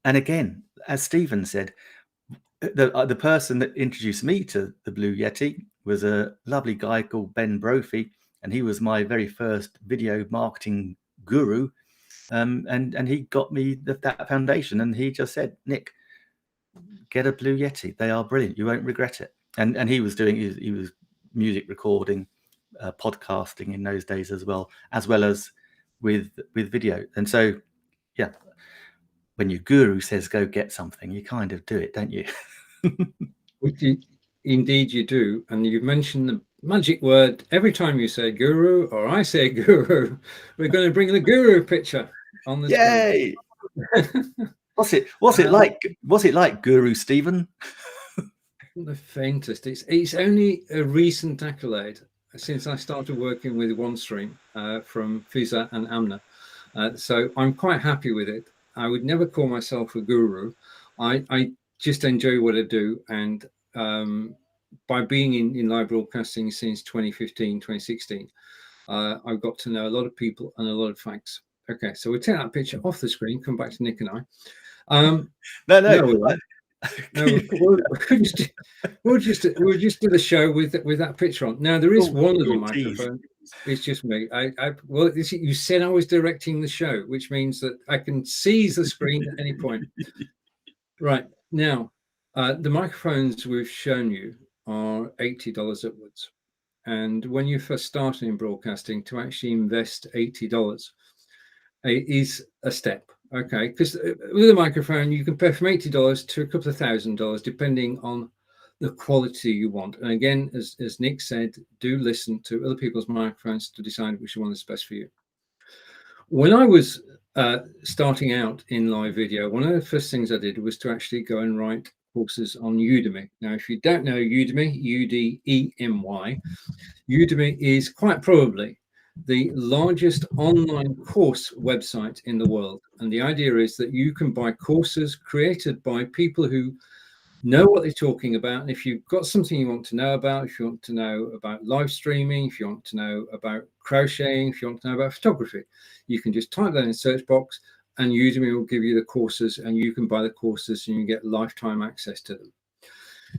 And again, as Stephen said, the person that introduced me to the Blue Yeti was a lovely guy called Ben Brophy, and he was my very first video marketing guru. And he got me that foundation, and he just said, Nick, get a Blue Yeti. They are brilliant. You won't regret it. And he was music recording, podcasting in those days as well as with video. And so, yeah, when your guru says go get something, you kind of do it, don't you?
Indeed you do. And you've mentioned the magic word every time you say guru, or I say guru. We're going to bring the guru picture on the
Yay! What's it like, Guru Stephen?
The faintest. It's only a recent accolade since I started working with OneStream from Fisa and Amna. So I'm quite happy with it. I would never call myself a guru. I just enjoy what I do. And by being in live broadcasting since 2015, 2016, I've got to know a lot of people and a lot of facts. Okay, so we'll take that picture off the screen, come back to Nick and I. We'll just do the show with that picture on. Now there is one of the microphones. It's just me. Well, you said I was directing the show, which means that I can seize the screen at any point. Right now, the microphones we've shown you are $80 upwards, and when you first start in broadcasting, to actually invest $80 is a step. Okay, because with a microphone you can pay from $80 to a couple of $1,000 depending on the quality you want. And again, as Nick said, do listen to other people's microphones to decide which one is best for you. When I was starting out in live video, one of the first things I did was to actually go and write courses on Udemy. Now, if you don't know Udemy, U-D-E-M-Y, Udemy is quite probably the largest online course website in the world. And the idea is that you can buy courses created by people who know what they're talking about. And if you've got something you want to know about, if you want to know about live streaming, if you want to know about crocheting, if you want to know about photography, you can just type that in the search box and Udemy will give you the courses, and you can buy the courses and you get lifetime access to them.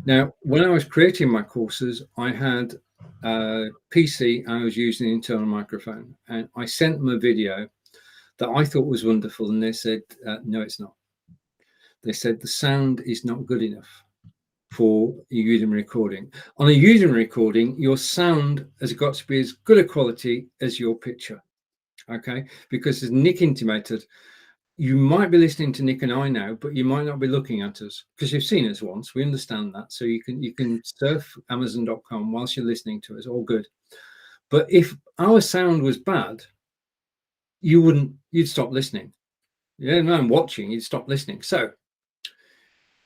Now, when I was creating my courses, I had PC and I was using an internal microphone, and I sent them a video that I thought was wonderful, and they said no, it's not. They said the sound is not good enough for a Udemy recording. On a Udemy recording, your sound has got to be as good a quality as your picture. Okay, because as Nick intimated, you might be listening to Nick and I now, but you might not be looking at us because you've seen us once. We understand that. So you can surf Amazon.com whilst you're listening to us, all good. But if our sound was bad, you'd stop listening. Yeah, no, I'm watching, you'd stop listening. So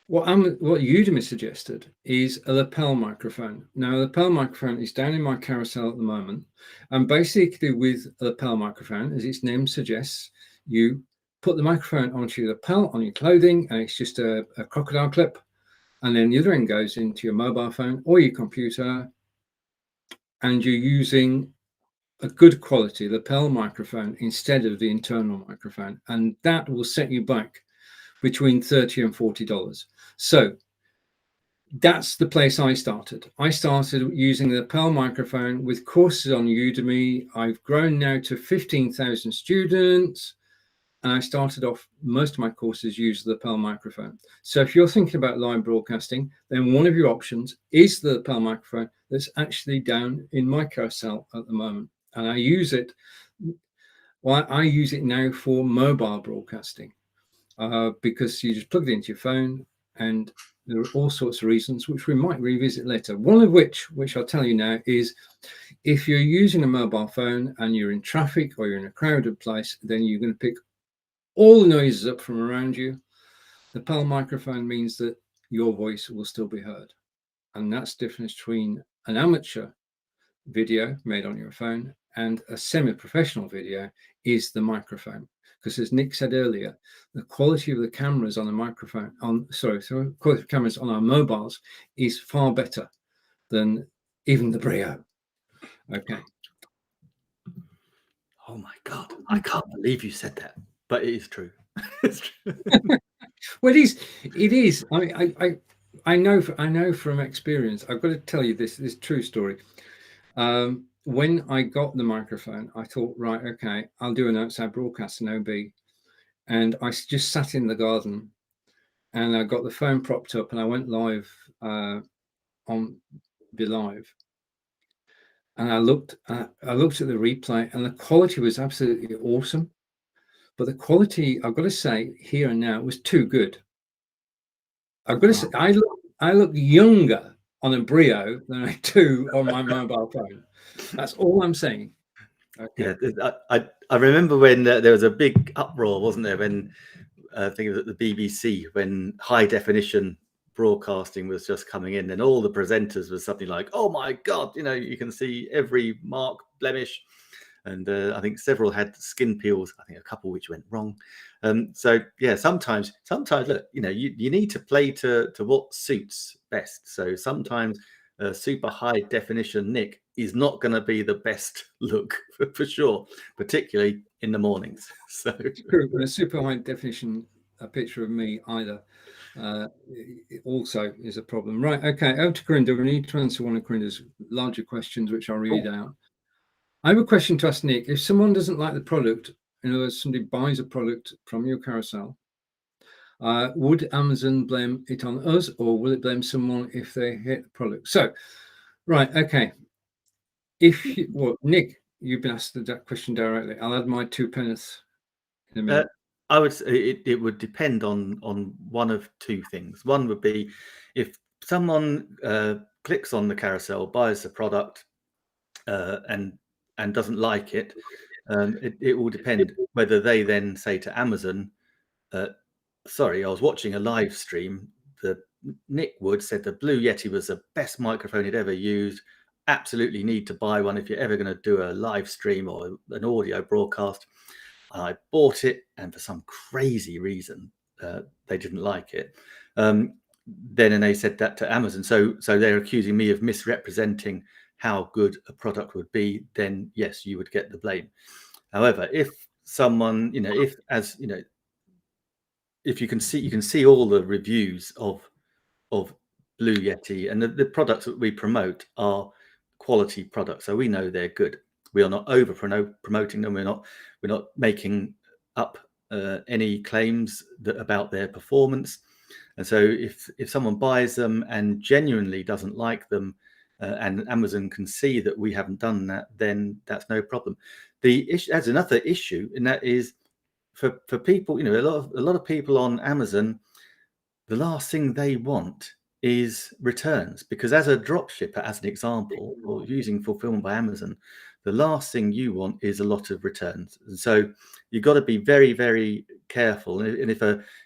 what Udemy suggested is a lapel microphone. Now, a lapel microphone is down in my carousel at the moment. And basically with a lapel microphone, as its name suggests, you put the microphone onto your lapel on your clothing, and it's just a crocodile clip. And then the other end goes into your mobile phone or your computer, and you're using a good quality lapel microphone instead of the internal microphone. And that will set you back between $30 and $40. So that's the place I started. I started using the lapel microphone with courses on Udemy. I've grown now to 15,000 students. And I started off, most of my courses use the lapel microphone. So if you're thinking about live broadcasting, then one of your options is the lapel microphone that's actually down in my carousel at the moment. And I use it, I use it now for mobile broadcasting because you just plug it into your phone, and there are all sorts of reasons which we might revisit later. One of which I'll tell you now, is if you're using a mobile phone and you're in traffic or you're in a crowded place, then you're going to pick all the noises up from around you. The PAL microphone means that your voice will still be heard. And that's the difference between an amateur video made on your phone and a semi-professional video is the microphone. Because as Nick said earlier, the quality of the cameras on the microphone, quality of cameras on our mobiles is far better than even the Brio. Okay.
Oh my God, I can't believe you said that, but it is true. It's true.
Well, it is. I know from experience. I've got to tell you this true story. When I got the microphone, I thought, right, okay, I'll do an outside broadcast in OB. And I just sat in the garden and I got the phone propped up and I went live on Be.Live. And I looked at the replay and the quality was absolutely awesome. But the quality, I've got to say, here and now, was too good. I've got to say, I look younger on a Brio than I do on my mobile phone. That's all I'm saying. Okay.
Yeah, I remember when there was a big uproar, wasn't there, when I think it was at the BBC, when high definition broadcasting was just coming in, and all the presenters was something like, "Oh my God, you can see every mark, blemish," and I think several had skin peels. I think a couple which went wrong. So yeah, sometimes look, you need to play to what suits best. So sometimes super high definition Nick is not going to be the best look for sure, particularly in the mornings. So
true, a super high definition picture of me either it also is a problem. Right, okay, over to Corinda. We need to answer one of Corinda's larger questions, which I'll read out. I have a question to ask Nick. If someone doesn't like the product, in other words, somebody buys a product from your carousel, would Amazon blame it on us, or will it blame someone if they hate the product? So, right, okay. Nick, you've been asked that question directly. I'll add my 2 pence in a minute.
I would say it would depend on one of two things. One would be if someone clicks on the carousel, buys the product, and doesn't like it. It will depend whether they then say to Amazon, sorry, I was watching a live stream. Nick Wood said the Blue Yeti was the best microphone he'd ever used. Absolutely need to buy one if you're ever going to do a live stream or an audio broadcast. And I bought it, and for some crazy reason, they didn't like it. And they said that to Amazon. So they're accusing me of misrepresenting how good a product would be. Then yes, you would get the blame. However, if someone, if you can see all the reviews of Blue Yeti, and the products that we promote are quality products, so we know they're good. We are not over promoting them. We're not making up any claims about their performance. And so if someone buys them and genuinely doesn't like them, and Amazon can see that we haven't done that, then that's no problem. The issue, there's another issue, and that is for people, a lot of people on Amazon, the last thing they want is returns, because as a drop shipper, as an example, or using fulfillment by Amazon, the last thing you want is a lot of returns. And so you've got to be very, very careful. And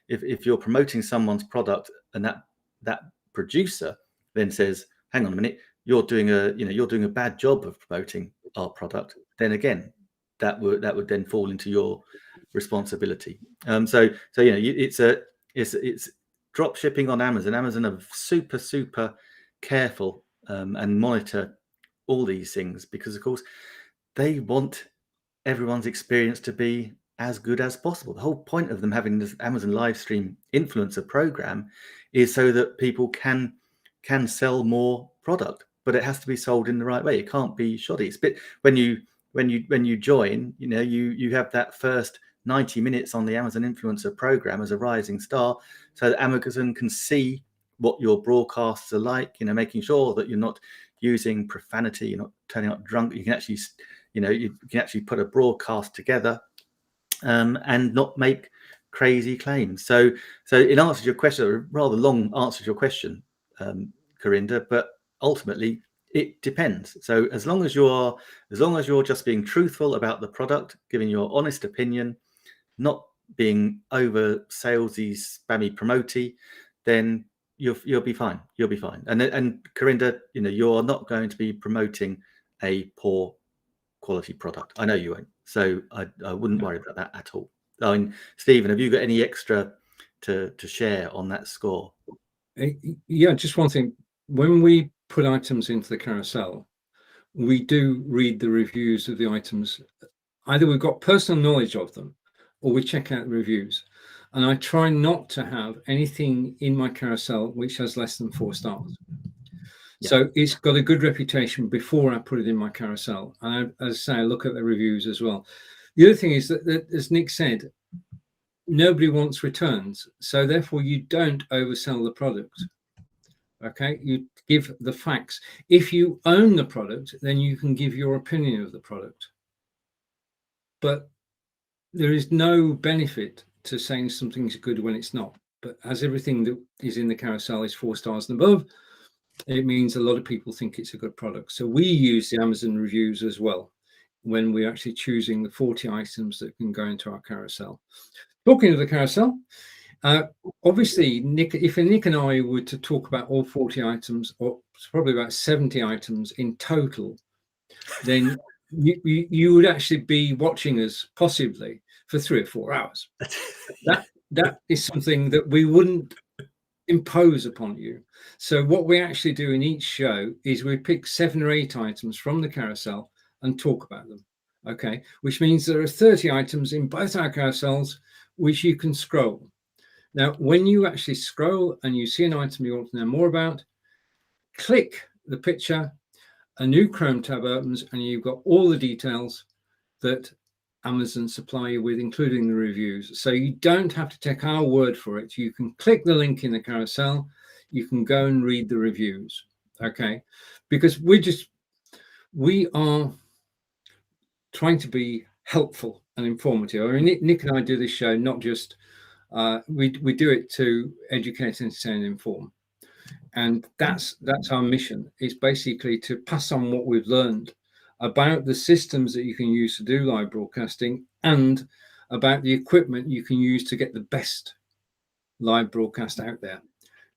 if you're promoting someone's product and that producer then says, hang on a minute, you're doing a bad job of promoting our product, then again, that would then fall into your responsibility. It's drop shipping on Amazon. Amazon are super careful and monitor all these things, because of course they want everyone's experience to be as good as possible. The whole point of them having this Amazon live stream influencer program is so that people can sell more product, but it has to be sold in the right way. It can't be shoddy. It's a bit when you join, you have that first 90 minutes on the Amazon influencer program as a rising star, so that Amazon can see what your broadcasts are like, making sure that you're not using profanity, you're not turning up drunk. You can actually, you can actually put a broadcast together and not make crazy claims. So in answer to your question, a rather long answer to your question, Corinda, but ultimately it depends. So as long as you're just being truthful about the product, giving your honest opinion, not being over salesy, spammy, promoty, then you'll be fine. You'll be fine. And Corinda, you know, you're not going to be promoting a poor quality product. I know you won't. So I wouldn't worry about that at all. I mean, Stephen, have you got any extra to share on that score?
Yeah, just one thing. When we put items into the carousel, we do read the reviews of the items. Either we've got personal knowledge of them or we check out the reviews. And I try not to have anything in my carousel which has less than 4 stars.
Yeah.
So it's got a good reputation before I put it in my carousel. And as I say, I look at the reviews as well. The other thing is that as Nick said, nobody wants returns. So therefore you don't oversell the product. Okay, you give the facts. If you own the product, then you can give your opinion of the product. But there is no benefit to saying something's good when it's not. But as everything that is in the carousel is 4 stars and above, it means a lot of people think it's a good product. So we use the Amazon reviews as well when we're actually choosing the 40 items that can go into our carousel. Talking of the carousel, obviously, if Nick and I were to talk about all 40 items, or probably about 70 items in total, then you would actually be watching us possibly for 3 or 4 hours. That is something that we wouldn't impose upon you. So what we actually do in each show is we pick 7 or 8 items from the carousel and talk about them. Okay, which means there are 30 items in both our carousels which you can scroll. Now, when you actually scroll and you see an item you want to know more about, click the picture, a new Chrome tab opens, and you've got all the details that Amazon supply you with, including the reviews. So you don't have to take our word for it. You can click the link in the carousel. You can go and read the reviews. Okay, because we are trying to be helpful and informative. I mean, Nick and I do this show not just we do it to educate, entertain, and inform, and that's our mission. Is basically to pass on what we've learned about the systems that you can use to do live broadcasting and about the equipment you can use to get the best live broadcast out there.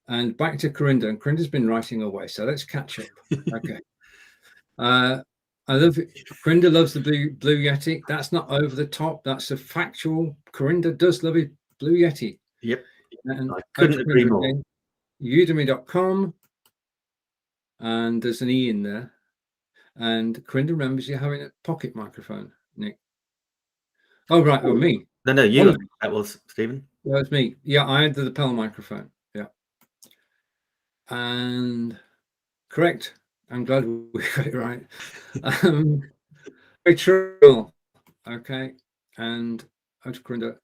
And back to Corinda, and Corinda's been writing away, so let's catch up. Okay. I love it. Corinda loves the Blue Yeti. That's not over the top. That's a factual. Corinda does love it. Blue Yeti.
Yep.
And
I couldn't agree more.
Udemy.com. And there's an E in there. And Corinda remembers you having a pocket microphone, Nick. Oh, right. Oh, me.
No, you. That was Stephen.
That was me. Yeah, I had the lapel microphone. Yeah. And correct. I'm glad we got it right. Very true. Okay. And how to Corinda.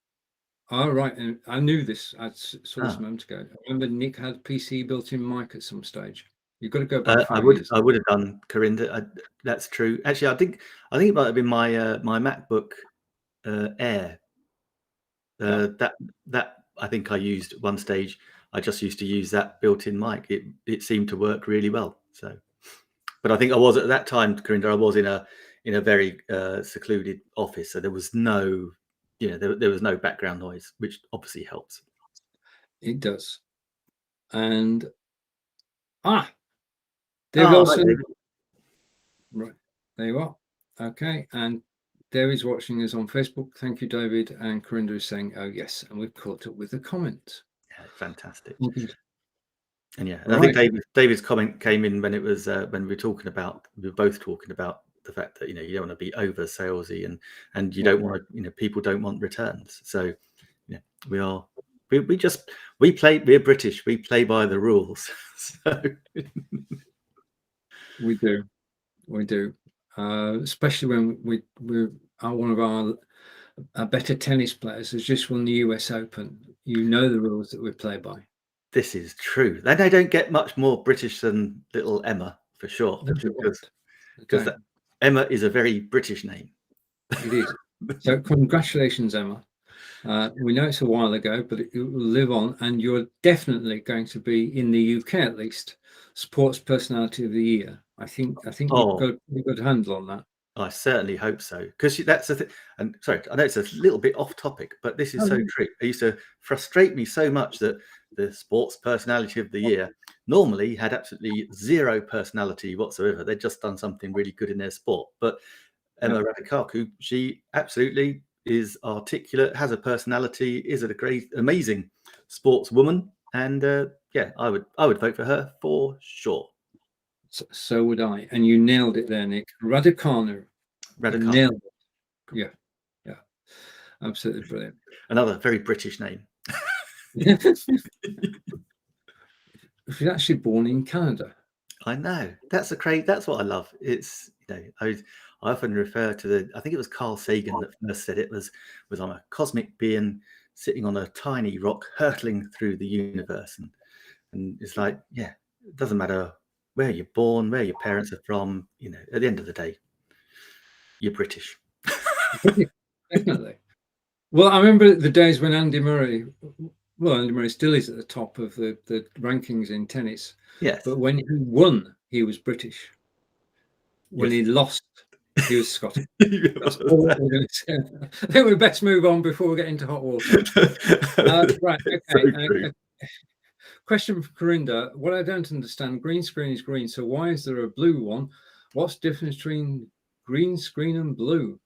All right. And I knew this. I saw this a moment ago. I remember Nick had PC built-in mic at some stage. You've got to go back.
I would have done, Corinda. That's true. Actually, I think it might have been my my MacBook Air. That I think I used at one stage. I just used to use that built-in mic. It seemed to work really well. So, but I think I was at that time, Corinda. I was in a very secluded office, so there was no, there was no background noise, which obviously helps.
It does. And David Olsen. Right, there you are. Okay, and David's watching us on Facebook. Thank you, David. And Corinda is saying, "Oh yes," and we've caught up with the comments.
Yeah, fantastic.
And
yeah, I think David's comment came in when it was when we were both talking about the fact that you don't want to be over salesy and you don't want to people don't want returns. So we're British, we play by the rules. So
we do, especially when we are one of our better tennis players has just won the US Open. You know the rules that we play by.
This is true. They don't get much more British than little Emma, for sure, because Emma is a very British name.
It is. So congratulations, Emma. We know it's a while ago, but it will live on, and you're definitely going to be in the UK at least Sports Personality of the Year. I think you've got a handle on that.
I certainly hope so, because that's the thing. And sorry, I know it's a little bit off topic, but this is so true. It used to frustrate me so much that the sports personality of the year normally had absolutely zero personality whatsoever. They'd just done something really good in their sport. But Emma Raducanu, she absolutely is articulate, has a personality, is a great, amazing sportswoman, and yeah, I would vote for her for sure.
So would I. And you nailed it there, Nick. Raducanu.
Raducanu.
Nailed it. Yeah. Absolutely brilliant.
Another very British name.
She's actually born in Canada.
I know. That's what I love. It's, I often refer to I think it was Carl Sagan that first said it was on a cosmic being sitting on a tiny rock hurtling through the universe, and it's like, yeah, it doesn't matter where you're born, where your parents are from, at the end of the day, you're British.
Definitely. Well, I remember the days when Andy Murray still is at the top of the rankings in tennis.
Yes.
But when he won, he was British. When he lost, he was Scottish. That's all we're going to say. I think we best move on before we get into hot water. Right. Okay. Question for Corinda. What I don't understand, green screen is green. So why is there a blue one? What's the difference between green screen and blue?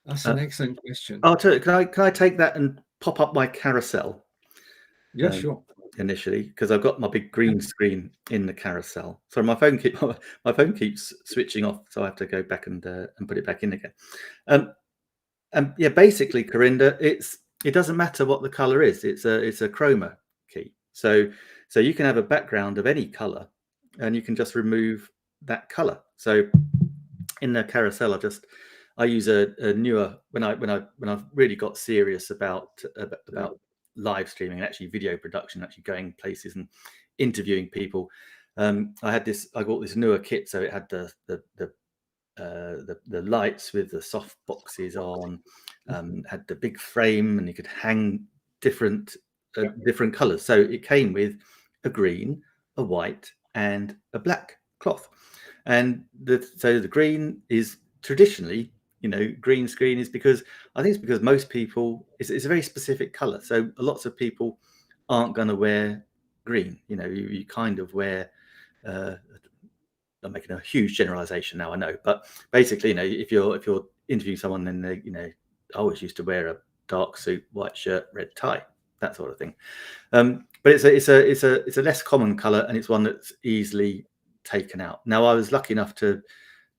That's an excellent question.
I'll tell you, can I take that and pop up my carousel?
Yeah, sure.
Initially, because I've got my big green screen in the carousel. So my phone keeps switching off, so I have to go back and put it back in again. And yeah, basically, Corinda, it doesn't matter what the color is. It's a chroma key. So you can have a background of any color, and you can just remove that color. So in the carousel, I use a newer, when I've really got serious about live streaming and actually video production, actually going places and interviewing people. I got this newer kit, so it had the lights with the soft boxes on, had the big frame, and you could hang different colors. So it came with a green, a white, and a black cloth. And so the green is traditionally, green screen is because most people, it's a very specific color. So lots of people aren't going to wear green. You kind of wear, I'm making a huge generalization now, I know, but basically, if you're interviewing someone, then they, I always used to wear a dark suit, white shirt, red tie, that sort of thing. But it's a less common color, and it's one that's easily taken out. Now, I was lucky enough to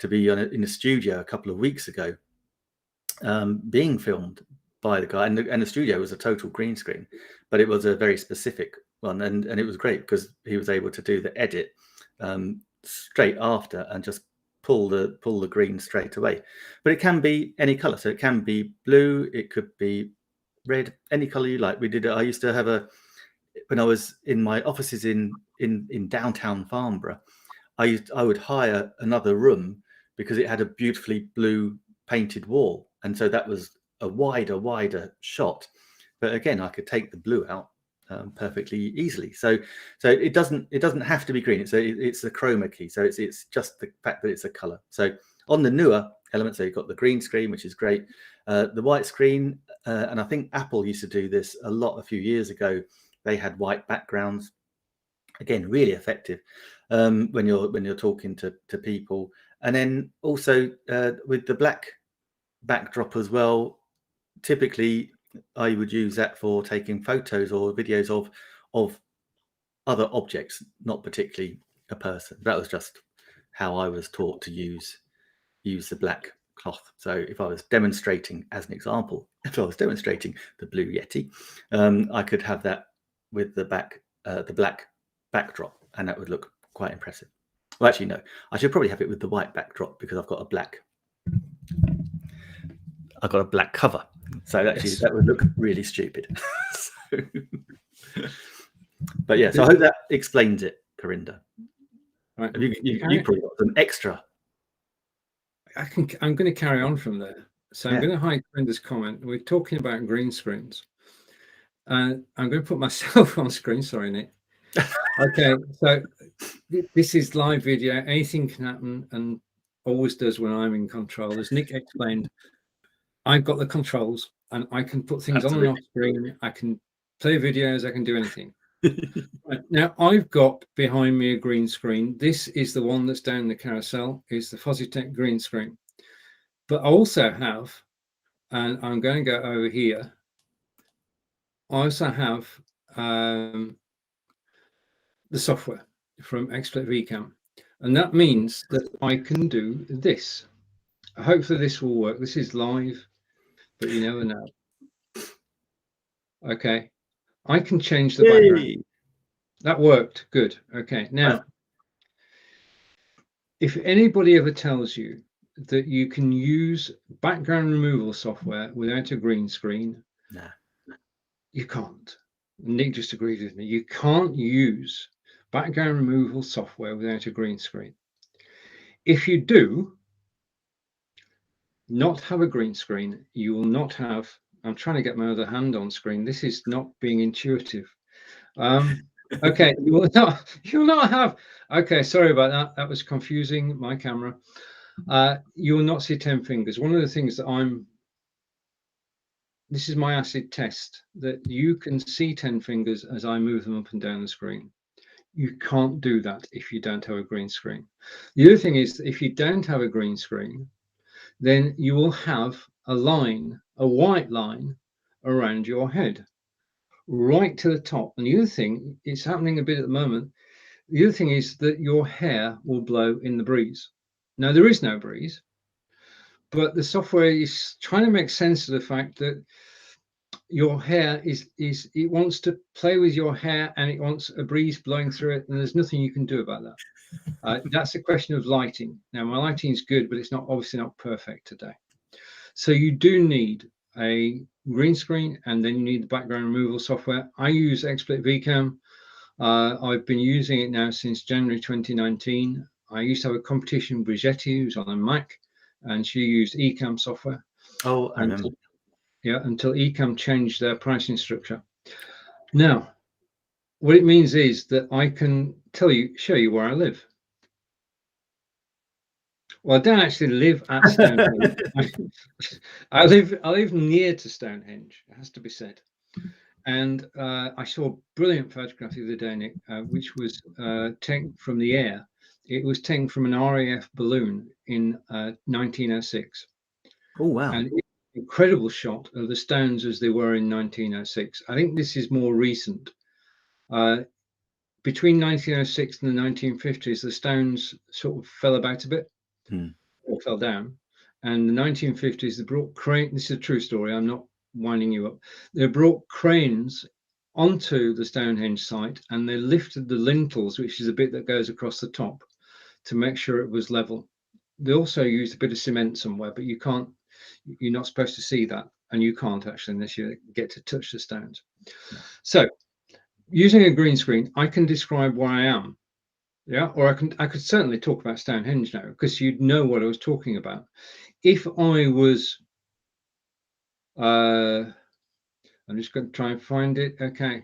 be in a studio a couple of weeks ago, being filmed by the guy, and the studio was a total green screen, but it was a very specific one, and it was great because he was able to do the edit straight after and just pull the green straight away. But it can be any color, so it can be blue, it could be red, any color you like. I used to have when I was in my offices in downtown Farnborough, I would hire another room because it had a beautifully blue painted wall, and so that was a wider shot. But again, I could take the blue out perfectly easily. So it doesn't have to be green. It's a chroma key. So it's just the fact that it's a color. So on the newer elements, so you've got the green screen, which is great. The white screen, and I think Apple used to do this a lot a few years ago. They had white backgrounds. Again, really effective when you're talking to people. And then also with the black backdrop as well, typically I would use that for taking photos or videos of other objects, not particularly a person. That was just how I was taught to use the black cloth. So if I was demonstrating, as an example, if I was demonstrating the Blue Yeti, I could have that with the black backdrop, and that would look quite impressive. Well, actually, no, I should probably have it with the white backdrop because I've got a black cover. So actually, that would look really stupid. But yeah, so I hope that explains it, Corinda.
Right.
You probably got some extra.
I'm going to carry on from there. So I'm going to hide Corinda's comment. We're talking about green screens. I'm going to put myself on screen. Sorry, Nick. Okay, so this is live video. Anything can happen, and always does when I'm in control. As Nick explained, I've got the controls and I can put things on and off screen. I can play videos. I can do anything. Right, now I've got behind me a green screen. This is the one that's down the carousel, is the Fuzzytech green screen. But I also have, and I'm going to go over here, I also have the software from XSplit VCam. And that means that I can do this. Hopefully this will work. This is live, but you never know. Okay, I can change the background. That worked. Good. Okay, now, if anybody ever tells you that you can use background removal software without a green screen,
Nah.
You can't. Nick just agreed with me. You can't use background removal software without a green screen. If you do not have a green screen, you will not have, I'm trying to get my other hand on screen. This is not being intuitive. Okay, you'll not have, okay, sorry about that. That was confusing my camera. You will not see 10 fingers. One of the things that this is my acid test, that you can see 10 fingers as I move them up and down the screen. You can't do that if you don't have a green screen. The other thing is, if you don't have a green screen, then you will have a line, a white line around your head, right to the top. And the other thing, it's happening a bit at the moment, the other thing is that your hair will blow in the breeze. Now, there is no breeze, but the software is trying to make sense of the fact that your hair it wants to play with your hair and it wants a breeze blowing through it, and there's nothing you can do about that. That's a question of lighting. Now, my lighting is good, but it's not obviously not perfect today. So you do need a green screen, and then you need the background removal software. I use XSplit VCam. I've been using it now since January 2019. I used to have a competition with Brigitte, who's on a Mac, and she used Ecamm software.
Oh, I remember.
Yeah, until Ecamm changed their pricing structure. Now, what it means is that I can show you where I live. Well, I don't actually live at Stonehenge. I live near to Stonehenge, it has to be said. And I saw a brilliant photograph the other day, Nick, which was taken from the air. It was taken from an RAF balloon in 1906.
Oh, wow.
And incredible shot of the stones as they were in 1906. I think this is more recent. Between 1906 and the 1950s, the stones sort of fell about a bit, or fell down. And the 1950s, they brought cranes. This is a true story. I'm not winding you up. They brought cranes onto the Stonehenge site, and they lifted the lintels, which is a bit that goes across the top, to make sure it was level. They also used a bit of cement somewhere, but you're not supposed to see that, and you can't actually unless you get to touch the stones. No. So using a green screen, I can describe where I am. Yeah, or I could certainly talk about Stonehenge now, because you'd know what I was talking about. If I was I'm just going to try and find it. Okay.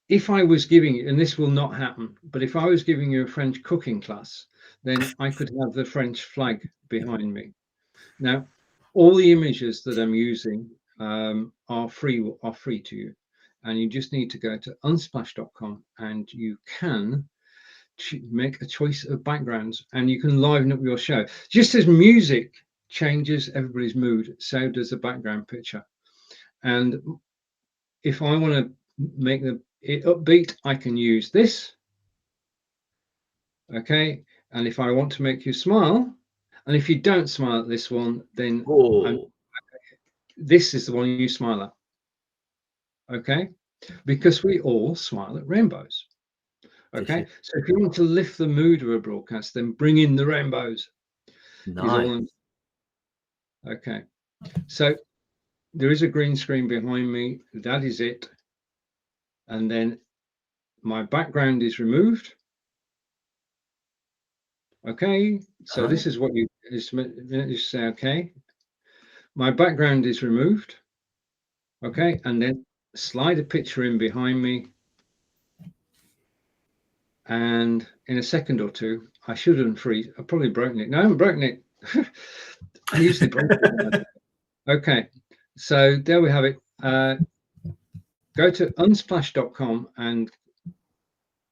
If I was giving you, and this will not happen, but if I was giving you a French cooking class, then I could have the French flag behind me. Now, all the images that I'm using are free to you, and you just need to go to unsplash.com and you can make a choice of backgrounds, and you can liven up your show. Just as music changes everybody's mood, so does the background picture. And if I want to make it upbeat, I can use this. Okay, and if I want to make you smile, and if you don't smile at this one, then this is the one you smile at. Okay, because we all smile at rainbows. Okay, so if you want to lift the mood of a broadcast, then bring in the rainbows.
Nice.
Okay, so there is a green screen behind me. That is it. And then my background is removed. Okay, so this is what you just say. Okay, my background is removed. Okay, and then slide a picture in behind me, and in a second or two I should unfreeze. I've probably broken it. No, I haven't broken it. I usually break it. Okay, so there we have it. Go to unsplash.com and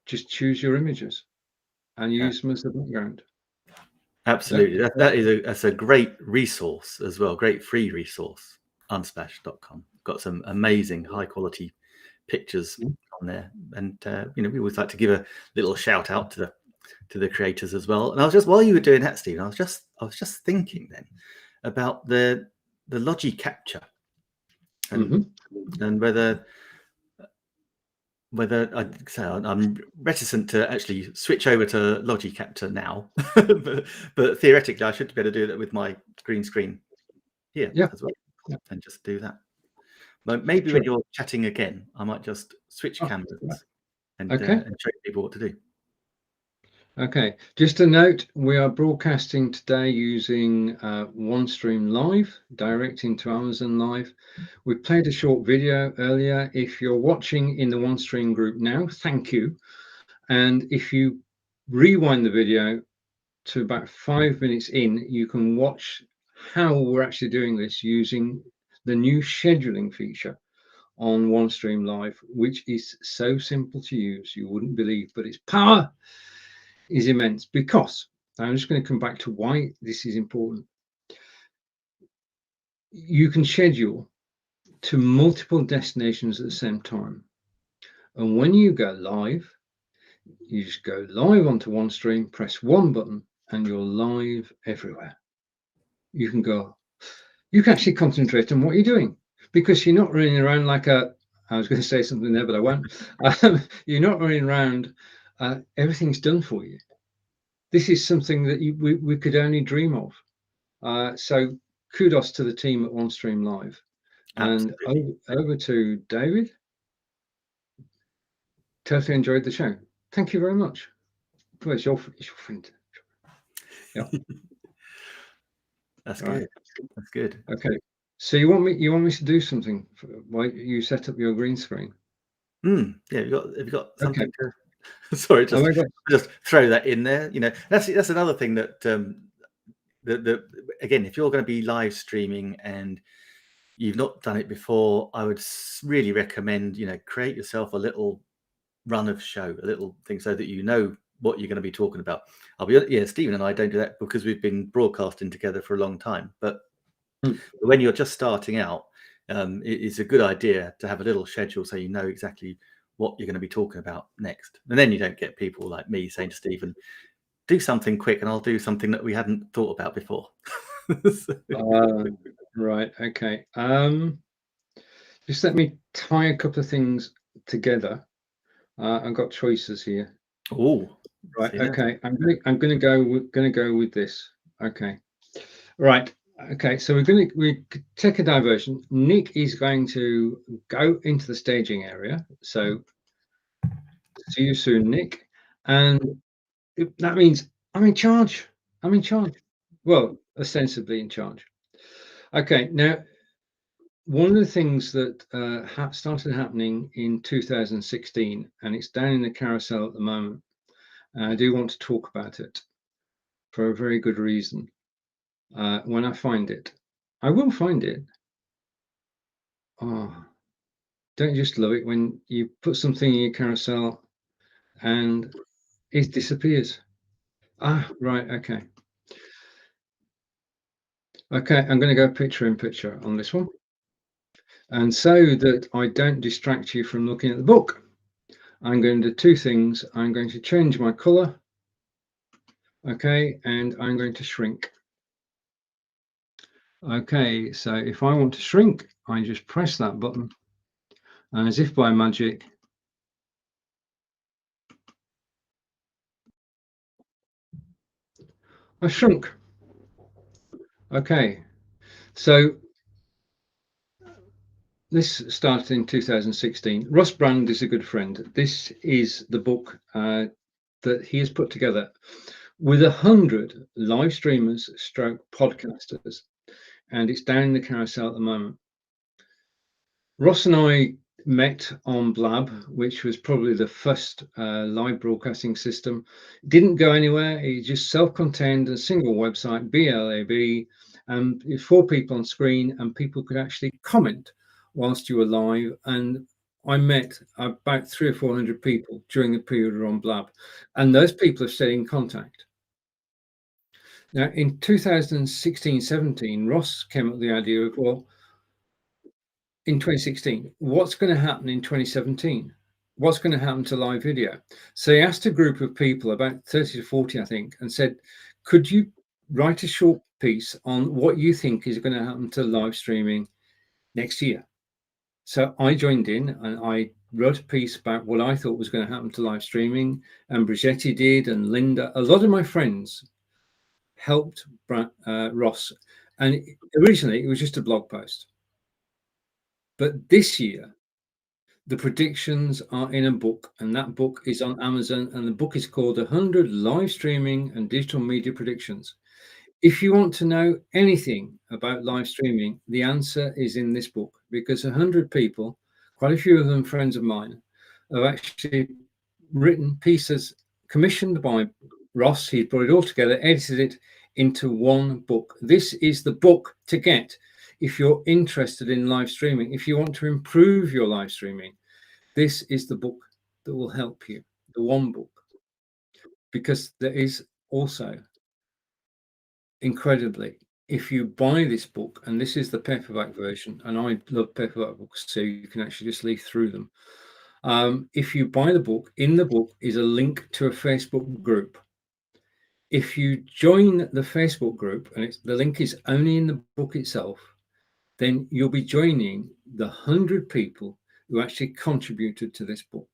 just choose your images and use them as the background.
Absolutely. That's a great resource as well. Great free resource. Unsplash.com. Got some amazing high quality pictures on there. And we always like to give a little shout out to the creators as well. And I was just, while you were doing that, Stephen, I was just thinking then about the Logi capture and whether I'd say I'm reticent to actually switch over to Logi capture now, but theoretically I should be able to do that with my green screen here as well, and just do that. But maybe when you're chatting again, I might just switch cameras and show people what to do.
Okay, just a note, we are broadcasting today using OneStream.Live, direct into Amazon Live. We played a short video earlier. If you're watching in the OneStream group now, thank you. And if you rewind the video to about 5 minutes in, you can watch how we're actually doing this using the new scheduling feature on OneStream.Live, which is so simple to use, you wouldn't believe, but its power is immense. Because I'm just going to come back to why this is important. You can schedule to multiple destinations at the same time, and when you go live, you just go live onto OneStream, press one button, and you're live everywhere. You can actually concentrate on what you're doing, because you're not running around like I was going to say something there, but I won't. You're not running around. Everything's done for you. This is something that we could only dream of. So kudos to the team at OneStream.Live. And over to David. Totally enjoyed the show. Thank you very much. Well, it's your friend. Yeah.
That's good. That's good.
Okay. So you want me to do something while you set up your green screen?
Yeah. Have you got something to? Sorry, just throw that in there. That's another thing that again, if you're going to be live streaming and you've not done it before, I would really recommend create yourself a little run of show, a little thing, so that you know what you're going to be talking about. Stephen and I don't do that because we've been broadcasting together for a long time. But when you're just starting out, it's a good idea to have a little schedule so you know exactly what you're going to be talking about next. And then you don't get people like me saying to Stephen, do something quick and I'll do something that we hadn't thought about before.
Right. Okay. Just let me tie a couple of things together. I've got choices here.
Oh,
right. Okay. I'm going to go with this. Okay. Right. Okay. So we take a diversion. Nick is going to go into the staging area. So see you soon, Nick. And that means I'm in charge. I'm in charge. Well, ostensibly in charge. Okay. Now, one of the things that started happening in 2016, and it's down in the carousel at the moment, and I do want to talk about it for a very good reason. When I find it, I will find it. Oh, don't you just love it when you put something in your carousel and it disappears? Right, okay. Okay, I'm going to go picture in picture on this one. And so that I don't distract you from looking at the book, I'm going to do two things. I'm going to change my color. Okay, and I'm going to shrink. Okay, so if I want to shrink, I just press that button, and as if by magic, I shrunk. Okay, so this started in 2016. Russ Brand is a good friend. This is the book that he has put together with 100 live streamers stroke podcasters, and it's down in the carousel at the moment. Ross and I met on Blab, which was probably the first live broadcasting system. Didn't go anywhere. It just self-contained, a single website, B.Live, and 4 people on screen, and people could actually comment whilst you were live. And I met about 300 or 400 people during the period we were on Blab, and those people have stayed in contact. Now, in 2016-17, Ross came up with the idea of, well, in 2016, what's going to happen in 2017? What's going to happen to live video? So he asked a group of people, about 30 to 40, I think, and said, could you write a short piece on what you think is going to happen to live streaming next year? So I joined in and I wrote a piece about what I thought was going to happen to live streaming, and Brigetti did, and Linda. A lot of my friends helped Ross, and originally it was just a blog post. But this year, the predictions are in a book, and that book is on Amazon, and the book is called 100 Live Streaming and Digital Media Predictions. If you want to know anything about live streaming, the answer is in this book, because 100 people, quite a few of them friends of mine, have actually written pieces commissioned by Ross. He brought it all together, edited it into one book. This is the book to get if you're interested in live streaming. If you want to improve your live streaming, this is the book that will help you, the one book. Because there is also, incredibly, if you buy this book, and this is the paperback version, and I love paperback books, so you can actually just leaf through them. If you buy the book, in the book is a link to a Facebook group. If you join the Facebook group, and the link is only in the book itself, then you'll be joining the 100 people who actually contributed to this book.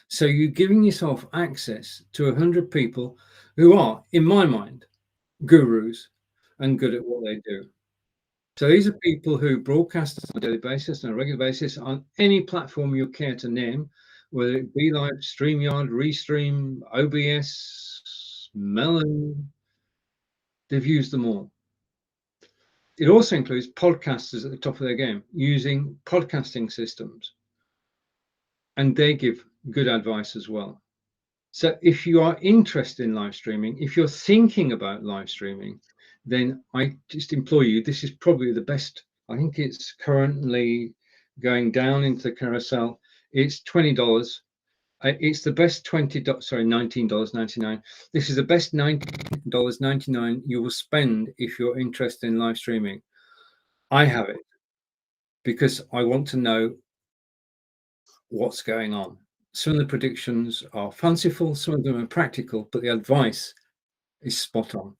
So you're giving yourself access to 100 people who are, in my mind, gurus and good at what they do. So these are people who broadcast on a daily basis, on a regular basis, on any platform you care to name, whether it be like StreamYard, Restream, OBS, Melon. They've used them all. It also includes podcasters at the top of their game using podcasting systems, and they give good advice as well. So if you are interested in live streaming, if you're thinking about live streaming, then I just implore you, this is probably the best. I think it's currently going down into the carousel. It's $20. It's the best $19.99. This is the best $19.99 you will spend if you're interested in live streaming. I have it because I want to know what's going on. Some of the predictions are fanciful, some of them are practical, but the advice is spot on.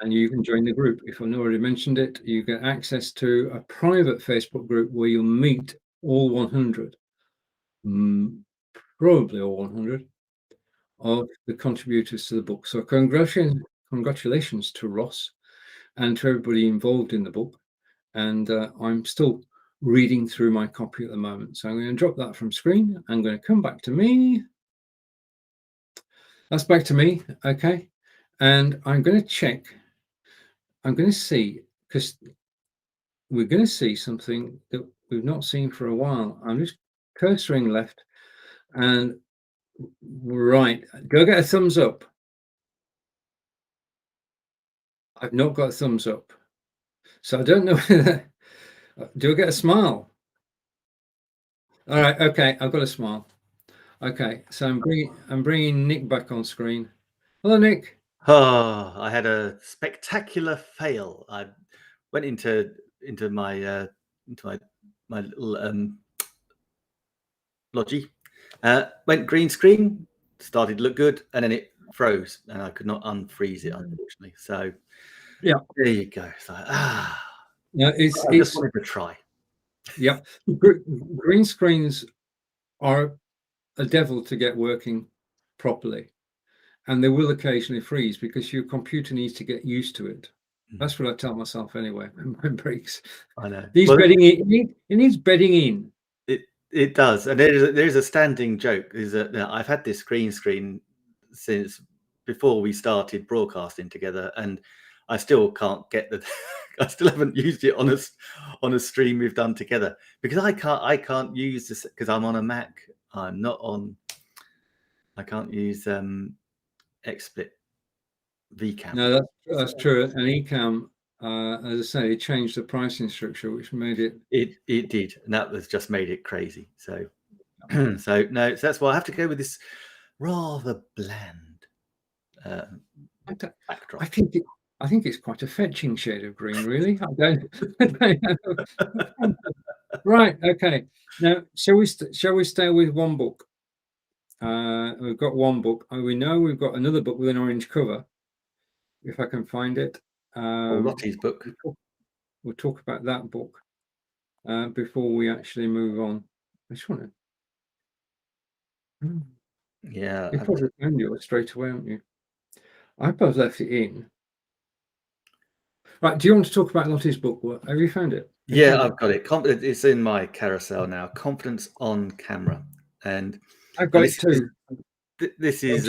And you can join the group. If I've not already mentioned it, you get access to a private Facebook group where you'll meet all 100, probably all 100 of the contributors to the book. So congratulations to Ross and to everybody involved in the book. And I'm still reading through my copy at the moment. So I'm going to drop that from screen. I'm going to come back to me. That's back to me. Okay. And I'm going to check. I'm going to see, because we're going to see something that we've not seen for a while. I'm just cursoring left, and right. Do I get a thumbs up? I've not got a thumbs up. So I don't know whether, do I get a smile? All right. Okay. I've got a smile. Okay. So I'm bringing Nick back on screen. Hello, Nick.
Oh, I had a spectacular fail. I went into my little Logi, went green screen, started to look good, and then it froze, and I could not unfreeze it, unfortunately. So
yeah,
there you go. It's like,
no,
I just wanted to try.
Yeah, green screens are a devil to get working properly, and they will occasionally freeze because your computer needs to get used to it. That's what I tell myself anyway. My breaks.
I know.
It needs bedding in.
It does, and there's a standing joke is that I've had this green screen since before we started broadcasting together, and I still can't get the. I still haven't used it on a stream we've done together, because I can't use this because I'm on a Mac. I'm not on. I can't use XSplit VCam.
No, that's true. And Ecamm, as I say, it changed the pricing structure, which made it.
It did, and that was just made it crazy. So so no, so that's why I have to go with this rather bland backdrop.
I think it's quite a fetching shade of green, really. I don't. Right. Okay. Now, shall we stay with one book? We've got one book. We know we've got another book with an orange cover. If I can find it.
Lottie's book.
We'll talk about that book before we actually move on. I just want to.
Yeah.
You probably found yours straight away, haven't you? I both left it in. Right. Do you want to talk about Lottie's book? Have you found it?
Yeah, I've got it. It's in my carousel now. Confidence on Camera, and
I've got it too.
This is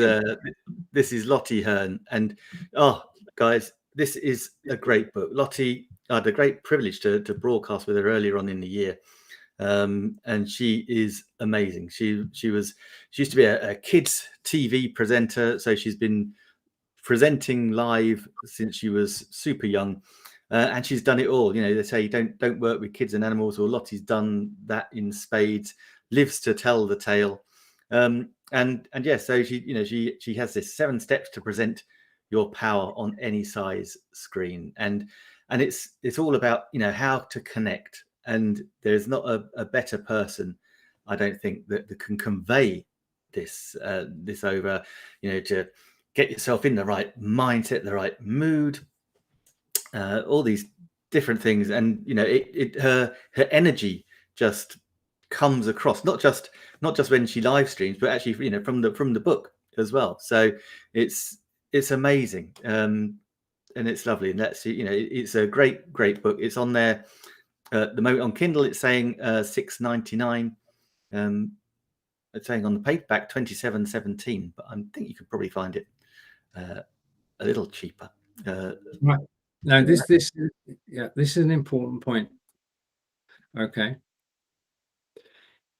Lottie Hearn, and oh, guys, this is a great book. Lottie, I had a great privilege to broadcast with her earlier on in the year, and she is amazing. She used to be a kids TV presenter, so she's been presenting live since she was super young, and she's done it all. You know, they say don't work with kids and animals. Well, Lottie's done that in spades. Lives to tell the tale, and yeah. So she has this 7 steps to present your power on any size screen, and it's all about how to connect. And there's not a better person, I don't think, that can convey this over, to get yourself in the right mindset, the right mood, all these different things. And her energy just comes across, not just when she live streams, but actually from the book as well. So it's amazing, and it's lovely. And that's it's a great book. It's on there at the moment on Kindle. It's saying $6.99. It's saying on the paperback $27.17, but I think you could probably find it a little cheaper.
Right. Now this is an important point. Okay.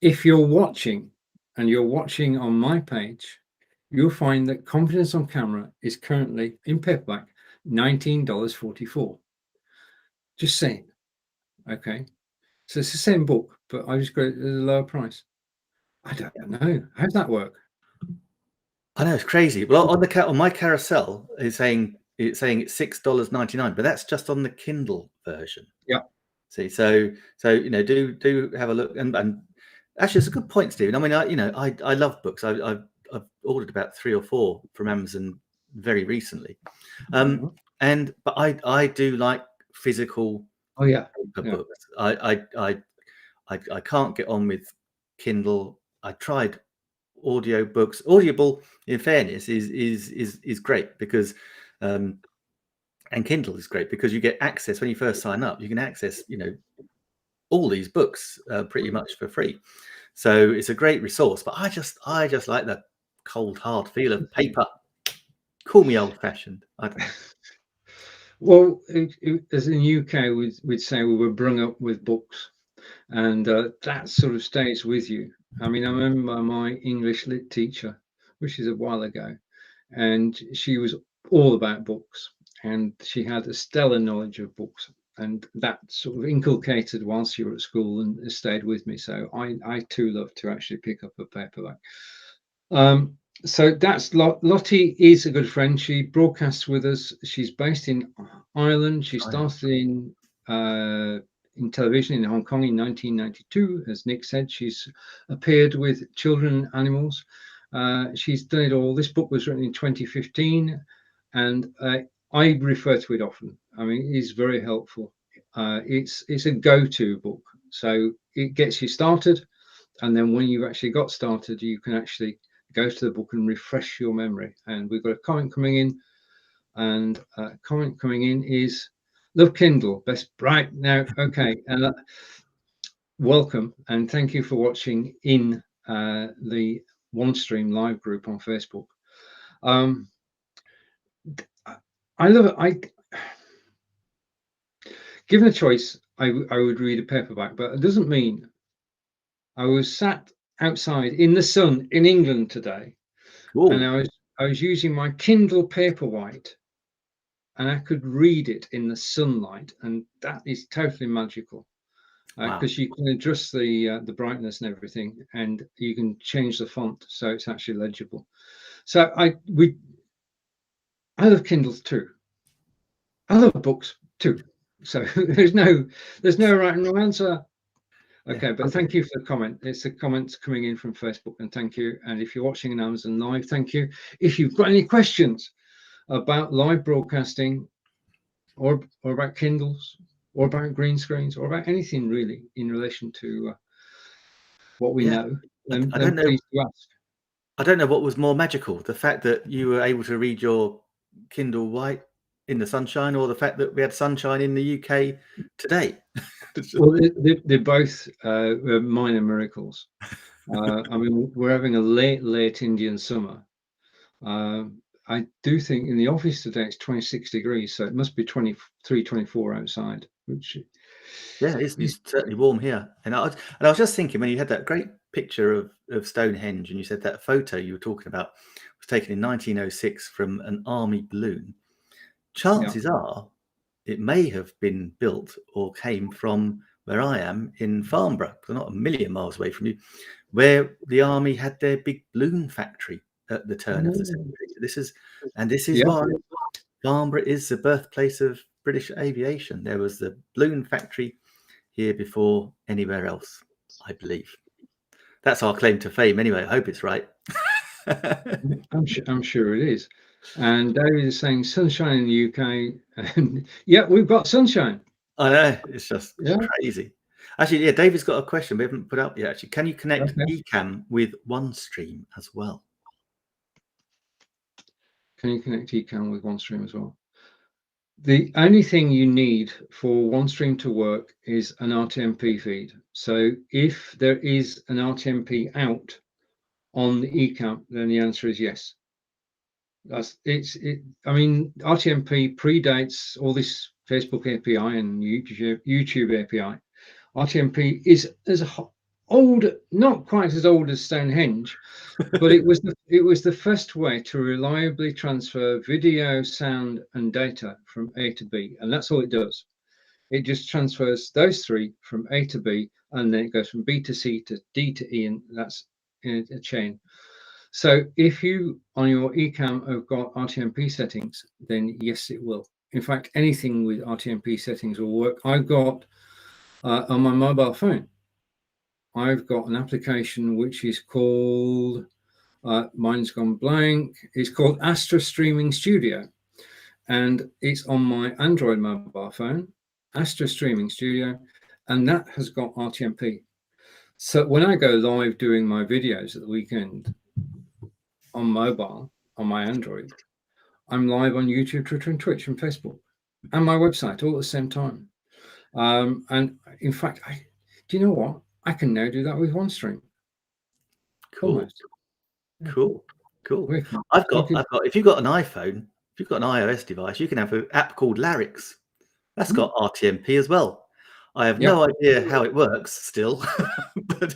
If you're watching on my page, you'll find that Confidence on Camera is currently in paperback $19.44. Just saying. Okay. So it's the same book, but I just got it at a lower price. I don't know. How's that work?
I know, it's crazy. Well, on my carousel, it's saying it's $6.99, but that's just on the Kindle version.
Yeah.
See, so do have a look. And actually, it's a good point, Stephen. I mean, I love books. I've ordered about 3 or 4 from Amazon very recently, but I do like physical.
Oh yeah.
Books. I can't get on with Kindle. I tried audiobooks. Audible, in fairness, is great because and Kindle is great because you get access when you first sign up. You can access all these books pretty much for free. So it's a great resource. But I just like the cold hard feel of paper. Call me old fashioned. I don't know.
Well, as in the UK, we'd say we were brought up with books, and that sort of stays with you. I mean, I remember my English lit teacher, which is a while ago, and she was all about books, and she had a stellar knowledge of books, and that sort of inculcated whilst you were at school and stayed with me. So I too love to actually pick up a paperback. So that's Lottie is a good friend. She broadcasts with us. She's based in Ireland. She started in television in Hong Kong in 1992. As Nick said, she's appeared with children and animals. She's done it all. This book was written in 2015, and I refer to it often. I mean, it is very helpful. It's a go-to book. So it gets you started, and then when you've actually got started, you can actually go to the book and refresh your memory. And we've got a comment coming in, and comment coming in is love Kindle best right now. Okay, and welcome and thank you for watching in the OneStream.Live group on Facebook. I love it. given a choice, I would read a paperback, but it doesn't mean. I was sat outside in the sun in England today, and
Cool.
I was using my Kindle Paperwhite, and I could read it in the sunlight, and that is totally magical.
Wow.
Because you can adjust the brightness and everything, and you can change the font so it's actually legible. So I love Kindles too. I love books too. So there's no right and wrong answer. Okay,
Yeah.
but thank you for the comment. It's the comments coming in from Facebook, and thank you. And if you're watching on Amazon Live, thank you. If you've got any questions about live broadcasting, or about Kindles, or about green screens, or about anything really in relation to what we
Yeah.
know,
I
then
don't know.
please do ask.
I don't know what was more magical, the fact that you were able to read your Kindle White in the sunshine, or the fact that we had sunshine in the UK today.
Well, they're both minor miracles. I mean, we're having a late Indian summer. I do think in the office today it's 26 degrees, so it must be 23, 24 outside, which
Yeah, it's certainly warm here. And I was just thinking, when you had that great picture of Stonehenge, and you said that photo you were talking about was taken in 1906 from an army balloon. Chances are it may have been built or came from where I am in Farnborough, not a million miles away from you, where the army had their big balloon factory at the turn of the century. This is why Farnborough is the birthplace of British aviation. There was the balloon factory here before anywhere else, I believe. That's our claim to fame anyway. I hope it's right.
I'm sure it is. And David is saying sunshine in the UK, and yeah, we've got sunshine.
I know, it's just crazy. Actually, yeah, David's got a question we haven't put up yet. Actually, can you connect Ecamm with OneStream as well?
Can you connect Ecamm with OneStream as well? The only thing you need for OneStream to work is an RTMP feed. So if there is an RTMP out on the Ecamm, then the answer is yes. I mean, RTMP predates all this Facebook API and YouTube API. RTMP is as old, not quite as old as Stonehenge, but it was the first way to reliably transfer video, sound, and data from A to B, and that's all it does. It just transfers those three from A to B, and then it goes from B to C to D to E, and that's in a chain. So if you on your Ecamm have got RTMP settings, then yes, it will. In fact, anything with RTMP settings will work. I've got on my mobile phone, I've got an application which is called, mine's gone blank, it's called Astra Streaming Studio. And it's on my Android mobile phone, Astra Streaming Studio, and that has got RTMP. So when I go live doing my videos at the weekend on mobile, on my Android, I'm live on YouTube, Twitter, and Twitch, and Facebook, and my website all at the same time. And in fact, do you know what? I can now do that with OneStream.
Cool.
Almost.
Cool.
Cool.
I've got. If you've got an iPhone, if you've got an iOS device, you can have an app called Larix. That's got RTMP as well. I have no idea how it works still, but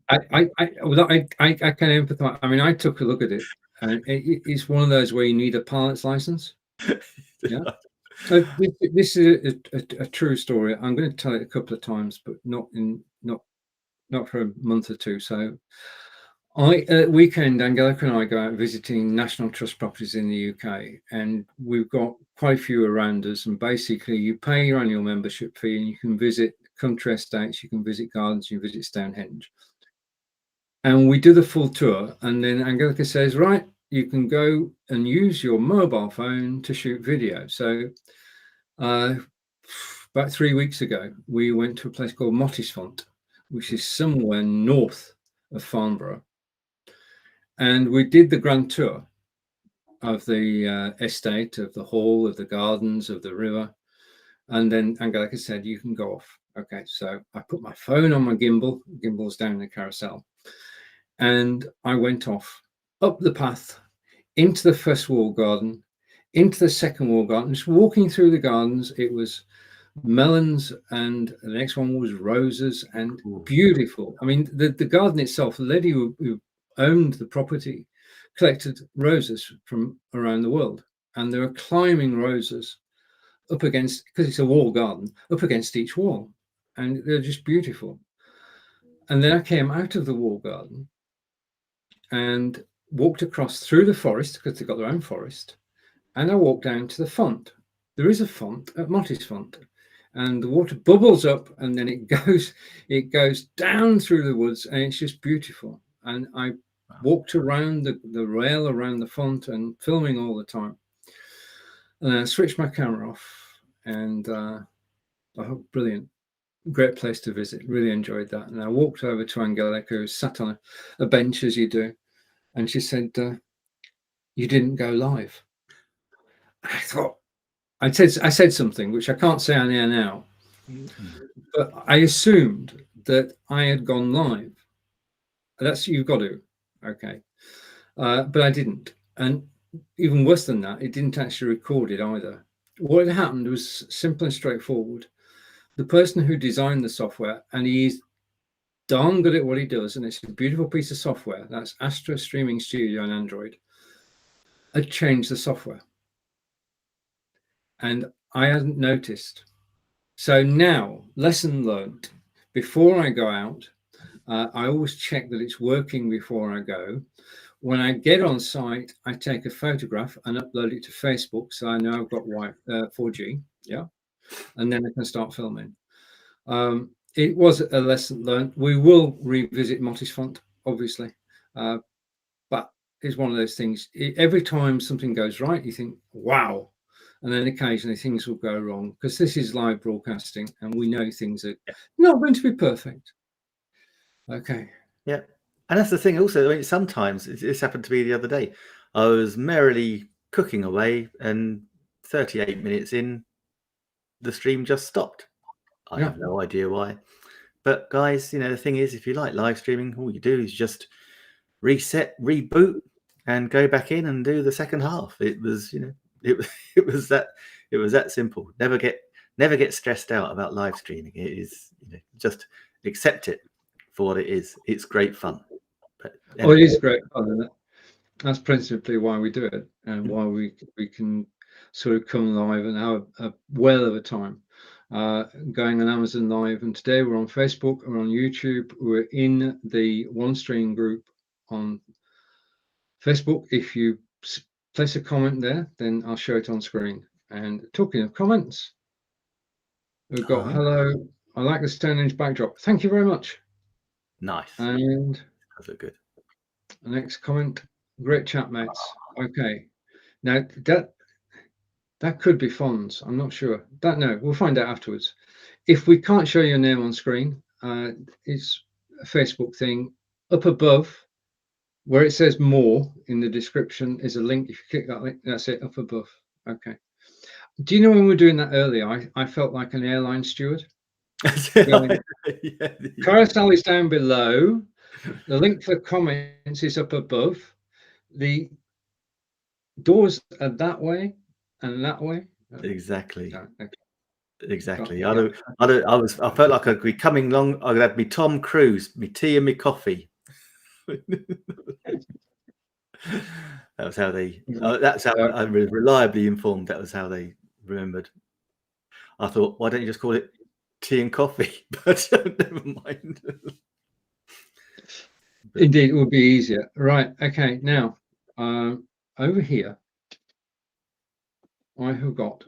I can empathize. I mean, I took a look at it, and it's one of those where you need a pilot's license. Yeah. So this is a true story. I'm going to tell it a couple of times, but not for a month or two. So weekend, Angelica and I go out visiting National Trust properties in the UK, and we've got quite a few around us. And basically, you pay your annual membership fee, and you can visit country estates, you can visit gardens, you can visit Stonehenge. And we do the full tour, and then Angelica says, right, you can go and use your mobile phone to shoot video. So about 3 weeks ago, we went to a place called Mottisfont, which is somewhere north of Farnborough. And we did the grand tour of the estate, of the hall, of the gardens, of the river. And then Angelica said, you can go off. Okay, so I put my phone on my gimbal's down in the carousel. And I went off up the path into the first wall garden, into the second wall garden, just walking through the gardens. It was melons, and the next one was roses, and beautiful. I mean, the garden itself, the lady who owned the property collected roses from around the world, and there were climbing roses up against, because it's a wall garden, up against each wall, and they're just beautiful. And then I came out of the wall garden and walked across through the forest, because they've got their own forest, and I walked down to the font. There is a font at Mottis Font, and the water bubbles up, and then it goes down through the woods, and it's just beautiful. And I walked around the rail around the font and filming all the time. And I switched my camera off, and oh, brilliant. Great place to visit. Really enjoyed that. And I walked over to Angelica, who sat on a bench as you do, and she said, "You didn't go live." I thought, I said something which I can't say on air now, but I assumed that I had gone live. That's, you've got to, okay. But I didn't. And even worse than that, it didn't actually record it either. What had happened was simple and straightforward. The person who designed the software, and he's darn good at what he does, and it's a beautiful piece of software, that's Astra Streaming Studio on Android, had changed the software. And I hadn't noticed. So now, lesson learned, before I go out, I always check that it's working before I go. When I get on site, I take a photograph and upload it to Facebook, so I know I've got 4G, yeah, and then I can start filming. It was a lesson learned. We will revisit Mottis Font, obviously, but it's one of those things. Every time something goes right, you think, wow. And then occasionally things will go wrong, because this is live broadcasting and we know things are not going to be perfect. Okay.
Yeah. And that's the thing also, I mean, sometimes this happened to me the other day. I was merrily cooking away, and 38 minutes in, the stream just stopped. I have no idea why. But guys, you know, the thing is, if you like live streaming, all you do is just reset, reboot, and go back in and do the second half. It was, you know, it was that simple. Never get stressed out about live streaming. It is, you know, just accept it for what it is. It's great fun. But
anyway. Oh, it is great fun, isn't it? That's principally why we do it, and why we can sort of come live and have a whale of a time. Going on Amazon Live, and today we're on Facebook, we're on YouTube, we're in the OneStream group on Facebook. If you place a comment there, then I'll show it on screen. And talking of comments, we've got hello, I like the Stonehenge backdrop. Thank you very much.
Nice.
And
those are good.
The next comment, great chat, mates. Okay, now that could be Fonz. I'm not sure. No, we'll find out afterwards. If we can't show your name on screen, it's a Facebook thing. Up above, where it says more in the description, is a link. If you click that link, that's it, up above. Okay. Do you know, when we were doing that earlier, I felt like an airline steward. Carousel is down below. The link for comments is up above. The doors are that way and that way.
Exactly.
Okay.
Exactly. I felt like I'd be coming along. I'd have me Tom Cruise, me tea and me coffee. That was how they. That's how I was reliably informed. That was how they remembered. I thought, why don't you just call it tea and coffee? But never mind.
Indeed, it would be easier. Right. Okay. Now, over here, I have got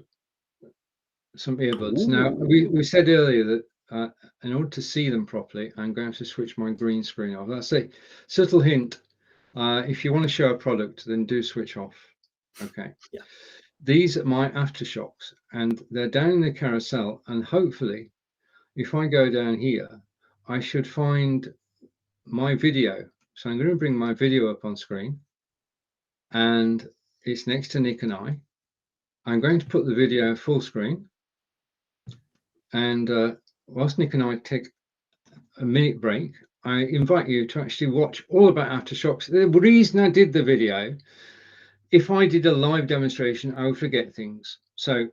some earbuds. Now, we said earlier that in order to see them properly, I'm going to have to switch my green screen off. That's a subtle hint. If you want to show a product, then do switch off. Okay.
Yeah.
These are my aftershocks, and they're down in the carousel. And hopefully, if I go down here, I should find my video. So I'm going to bring my video up on screen, and it's next to Nick and I. I'm going to put the video full screen, and whilst Nick and I take a minute break, I invite you to actually watch all about aftershocks. The reason I did the video if I did a live demonstration, I would forget things. So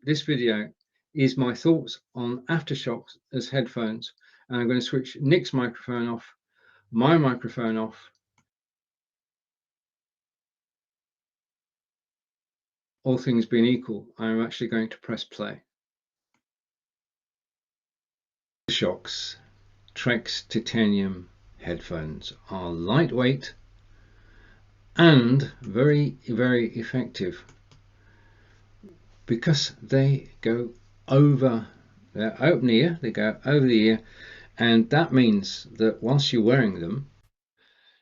this video is my thoughts on Aftershocks as headphones. And I'm going to switch Nick's microphone off, my microphone off. All things being equal, I'm actually going to press play. Aftershocks Trex titanium headphones are lightweight and very, very effective because they go over, they're open ear, they go over the ear, and that means that whilst you're wearing them,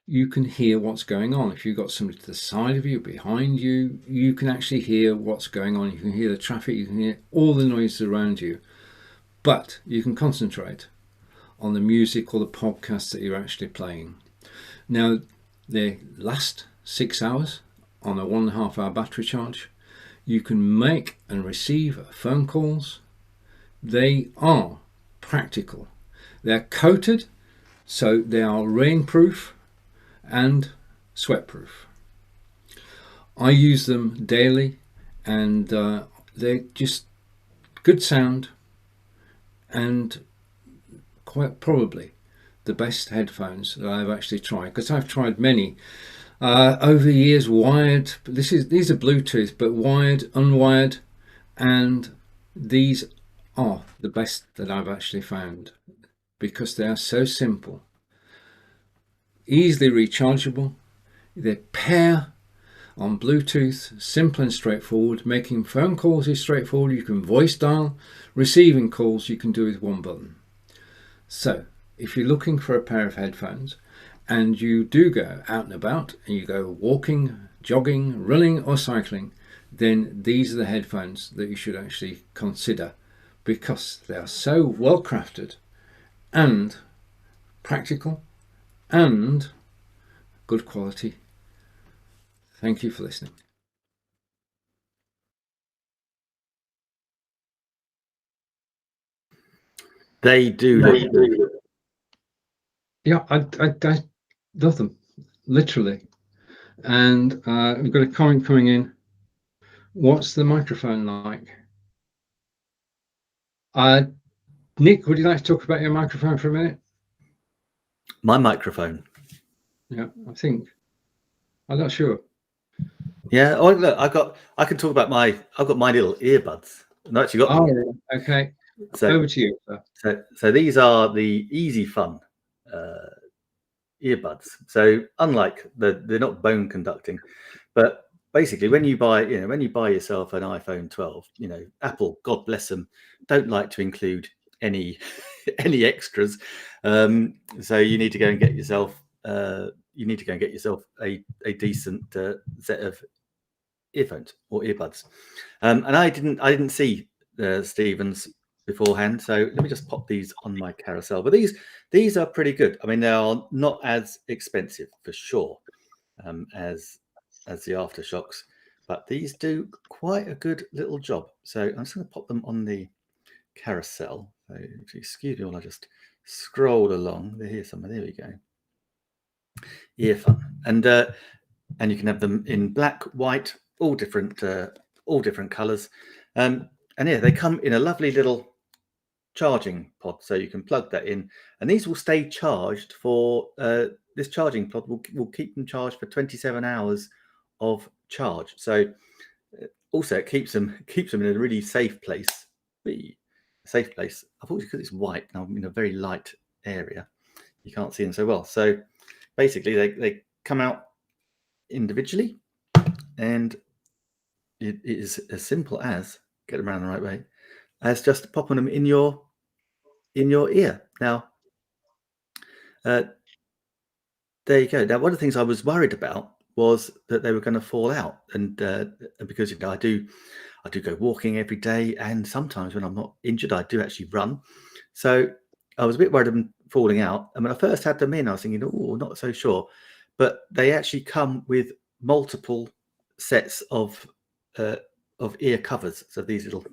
you can hear what's going on. If you've got somebody to the side of you, behind you, you can actually hear what's going on. You can hear the traffic, you can hear all the noises around you, but you can concentrate on the music or the podcast that you're actually playing. Now, they last 6 hours on a 1.5 hour battery charge. You can make and receive phone calls. They are practical. They're coated, so they are rainproof and sweatproof. I use them daily, and they're just good sound and quite probably the best headphones that I've actually tried, because I've tried many over the years, wired. These are Bluetooth, but wired, unwired, and these are the best that I've actually found because they are so simple, easily rechargeable. They pair on Bluetooth, simple and straightforward. Making phone calls is straightforward. You can voice dial. Receiving calls you can do with one button. So if you're looking for a pair of headphones and you do go out and about and you go walking, jogging, running or cycling, then these are the headphones that you should actually consider because they are so well crafted and practical and good quality. Thank you for listening.
They do.
Yeah, I love them, literally. And we've got a comment coming in. What's the microphone like? Nick, would you like to talk about your microphone for a minute?
My microphone.
Yeah, I'm not sure.
Yeah. Oh, look, I can talk about I've got my little earbuds. I've actually got them.
Oh, okay.
So,
over to you, sir.
So these are the Easy Fun earbuds. So unlike they're not bone conducting, but basically when you buy yourself an iPhone 12, Apple, God bless them, don't like to include any extras. So you need to go and get yourself a decent set of earphones or earbuds. And I didn't see Stephen's beforehand, so let me just pop these on my carousel. But these are pretty good. I mean, they are not as expensive for sure as the Aftershocks, but these do quite a good little job. So I'm just going to pop them on the carousel. So excuse me while I just scroll along. Here's some. There we go. Earfun, and you can have them in black, white, all different colors. And yeah, they come in a lovely little charging pod, so you can plug that in, and these will stay charged for this charging pod will keep them charged for 27 hours of charge. So also it keeps them in a really safe place. Unfortunately, because it's white and I'm in a very light area, you can't see them so well. So basically they come out individually, and it is as simple as, get them around the right way, as just popping them in your ear. Now there you go. Now one of the things I was worried about was that they were going to fall out, and because I do go walking every day, and sometimes when I'm not injured I do actually run, so I was a bit worried of them falling out. And when I first had them in, I was thinking, oh, not so sure, but they actually come with multiple sets of ear covers, so these little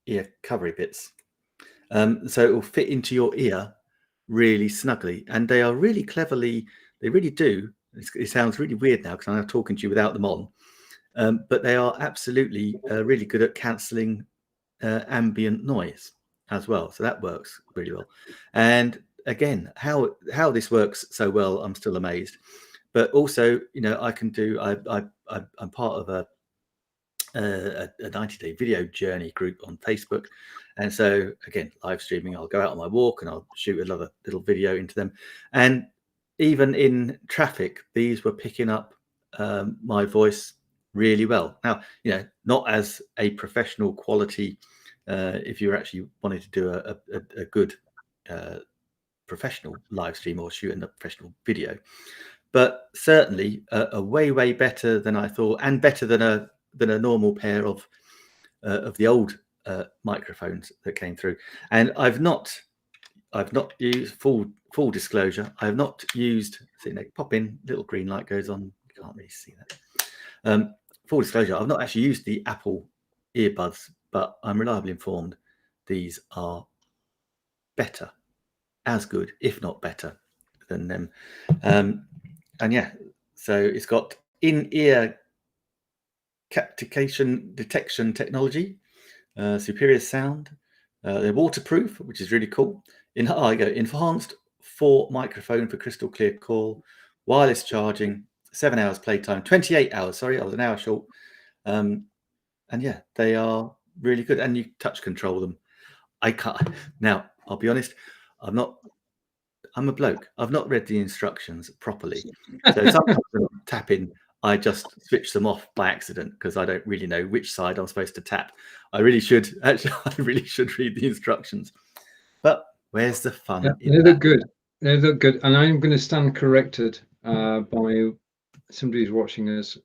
ear covery bits, so it will fit into your ear really snugly, and they are really cleverly, they really do, it sounds really weird now because I'm talking to you without them on, but they are absolutely really good at cancelling ambient noise as well. So that works really well. And again, how this works so well, I'm still amazed. But also, you know, I can do. I'm part of a 90-day video journey group on Facebook, and so again, live streaming. I'll go out on my walk and I'll shoot another little video into them. And even in traffic, these were picking up my voice really well. Now, you know, not as a professional quality. If you're actually wanting to do a good professional live stream or shooting a professional video, but certainly a way better than I thought, and better than a normal pair of the old microphones that came through. And I've not used, full disclosure, I've not used. See, they pop in, little green light goes on. You can't really see that. Full disclosure, I've not actually used the Apple earbuds, but I'm reliably informed these are better, as good, if not better, than them. And yeah, so it's got in-ear captation detection technology, superior sound. They're waterproof, which is really cool. Enhanced 4 microphone for crystal clear call, wireless charging, 7 hours playtime, 28 hours. Sorry, I was an hour short. And yeah, they are really good, and you touch control them. I can't now. I'll be honest. I'm a bloke. I've not read the instructions properly, so sometimes when I'm tapping, I just switch them off by accident because I don't really know which side I'm supposed to tap. I really should actually. I really should read the instructions. But where's the fun?
Yeah, they look good. They look good, and I'm going to stand corrected by somebody who's watching us.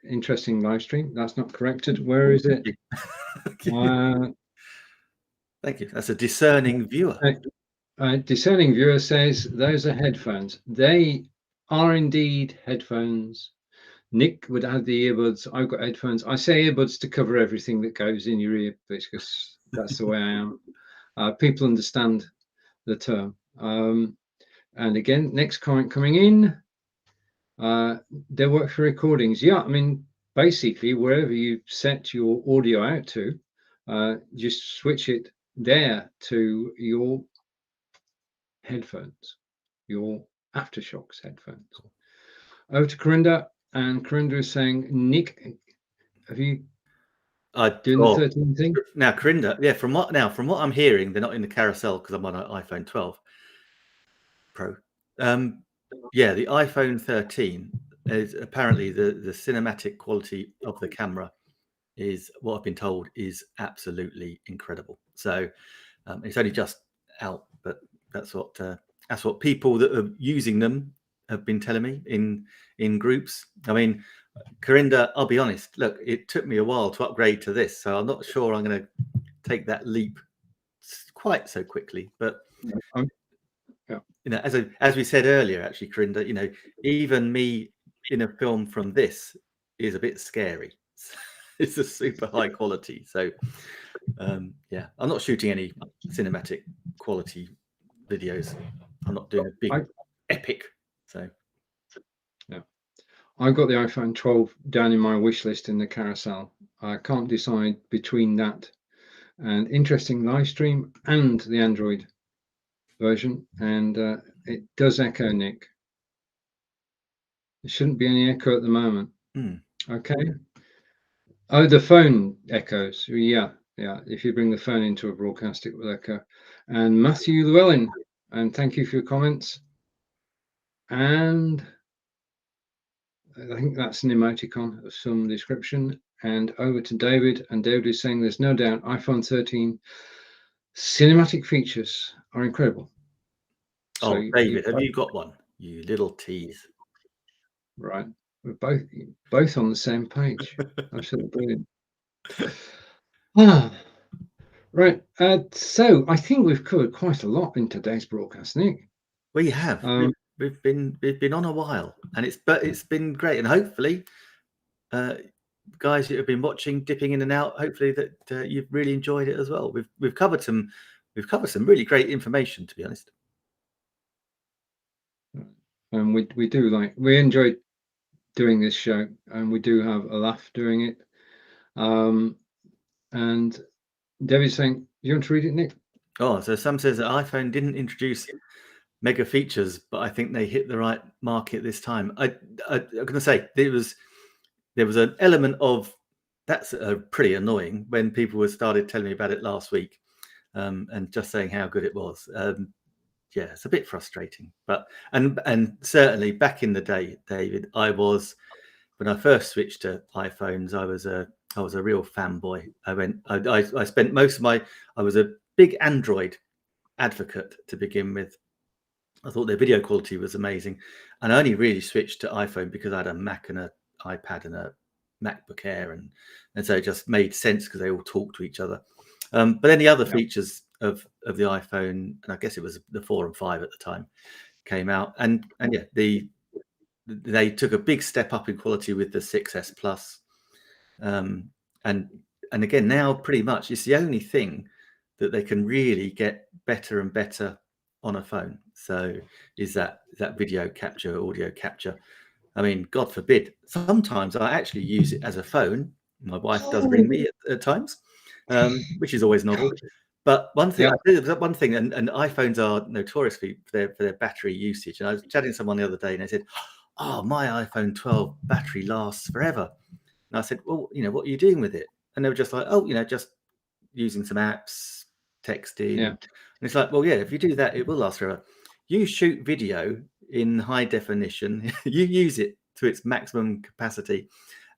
Interesting live stream. That's not corrected. Where is it?
Thank you. That's a discerning viewer.
A discerning viewer says those are headphones. They are indeed headphones. Nick would have the earbuds. I've got headphones. I say earbuds to cover everything that goes in your ear because that's the way I am. People understand the term. And again, next comment coming in. They work for recordings. Yeah, I mean, basically, wherever you set your audio out to, just switch it there to your headphones, your Aftershocks headphones. Over to Corinda, and Corinda is saying, Nick, have you doing the 13 thing?
Now, Corinda, yeah, from what I'm hearing, they're not in the carousel because I'm on an iPhone 12 Pro. Yeah, the iPhone 13 is apparently the cinematic quality of the camera is, what I've been told, is absolutely incredible. So it's only just out, but that's what people that are using them have been telling me in groups. I mean, Corinda, I'll be honest, look, it took me a while to upgrade to this, so I'm not sure I'm going to take that leap quite so quickly. But
yeah,
you know, as we said earlier, actually, Corinda, you know, even me in a film from this is a bit scary. It's a super high quality. So yeah, I'm not shooting any cinematic quality videos. I'm not doing a big epic. So
yeah, I've got the iPhone 12 down in my wish list in the carousel. I can't decide between that and interesting live stream and the Android version, and it does echo, Nick. There shouldn't be any echo at the moment. Okay. Oh, the phone echoes. Yeah. If you bring the phone into a broadcast, it will echo. And Matthew Llewellyn, and thank you for your comments. And I think that's an emoticon of some description. And over to David, and David is saying there's no doubt iPhone 13 cinematic features are incredible.
So David, have you got one? You little tease.
Right, we're both on the same page. Absolutely brilliant. Right. So I think we've covered quite a lot in today's broadcast, Nick.
We have. We've been on a while, and it's been great, and hopefully, guys that have been watching, dipping in and out, hopefully that you've really enjoyed it as well. We've covered some really great information, to be honest.
And we enjoyed doing this show, and we do have a laugh doing it. And Debbie's saying, you want to read it, Nick?
Oh, so some says that iPhone didn't introduce mega features, but I think they hit the right market this time. I'm going to say there was an element of that's pretty annoying when people started telling me about it last week, and just saying how good it was. Yeah, it's a bit frustrating, but and certainly back in the day, David, when I first switched to iPhones, I was a real fanboy. I spent most of I was a big Android advocate to begin with. I thought their video quality was amazing, and I only really switched to iPhone because I had a Mac and an iPad and a MacBook Air, and so it just made sense because they all talk to each other. But then the other features of the iPhone, and I guess it was the 4 and 5 at the time, came out, and yeah, they took a big step up in quality with the 6S Plus, and again now pretty much it's the only thing that they can really get better and better on a phone. So is that video capture, audio capture. I mean, God forbid, sometimes I actually use it as a phone. My wife does ring me at times, which is always novel. But one thing, and iPhones are notorious for their battery usage. And I was chatting to someone the other day, and they said, "Oh, my iPhone 12 battery lasts forever." And I said, "Well, what are you doing with it?" And they were just like, "Oh, just using some apps, texting."
Yeah.
And it's like, well, yeah, if you do that, it will last forever. You shoot video in high definition. You use it to its maximum capacity.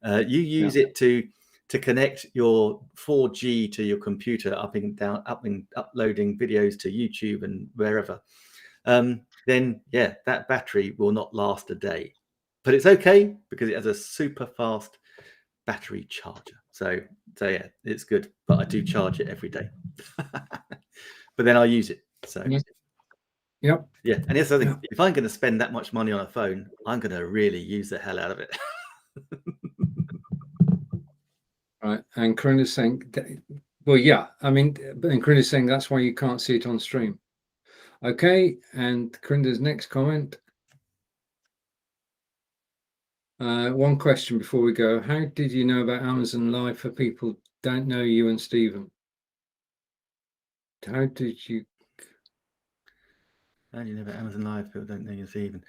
You use it to connect your 4G to your computer, uploading videos to YouTube and wherever. Then yeah, that battery will not last a day, but it's okay because it has a super fast battery charger. So yeah, it's good, but I do charge it every day. But then I use it. So
Yep.
Yeah, and here's the thing: if I'm going to spend that much money on a phone, I'm going to really use the hell out of it.
Right, and Corinne's saying, well, yeah, I mean, and Corinne's saying that's why you can't see it on stream. Okay, and Corinne's next comment. One question before we go: how did you know about Amazon Live for people who don't know you and Stephen? How did you?
How do you know about Amazon Live? People don't know you and Stephen.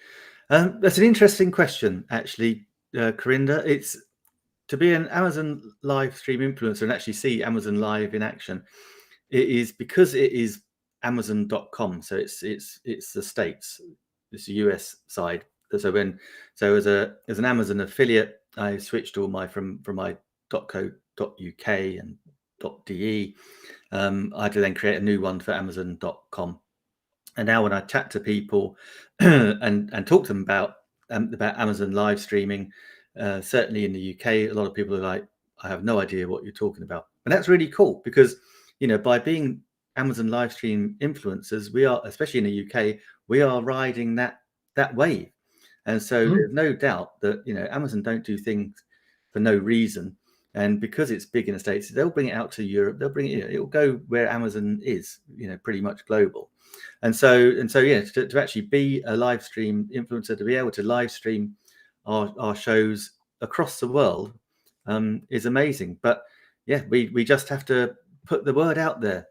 That's an interesting question, actually, Corinda. It's to be an Amazon live stream influencer and actually see Amazon Live in action. It is because it is Amazon.com, so it's the States, it's the US side. So as an Amazon affiliate, I switched all my from my .co.uk and .de. I had to then create a new one for Amazon.com. And now when I chat to people and talk to them about Amazon live streaming, certainly in the UK, a lot of people are like, I have no idea what you're talking about. And that's really cool because, by being Amazon live stream influencers, we are, especially in the UK, we are riding that wave. And so there's no doubt that, Amazon don't do things for no reason. And because it's big in the States, they'll bring it out to Europe. They'll bring it, it'll go where Amazon is, pretty much global. And so yeah, to actually be a live stream influencer, to be able to live stream our shows across the world is amazing. But yeah, we just have to put the word out there,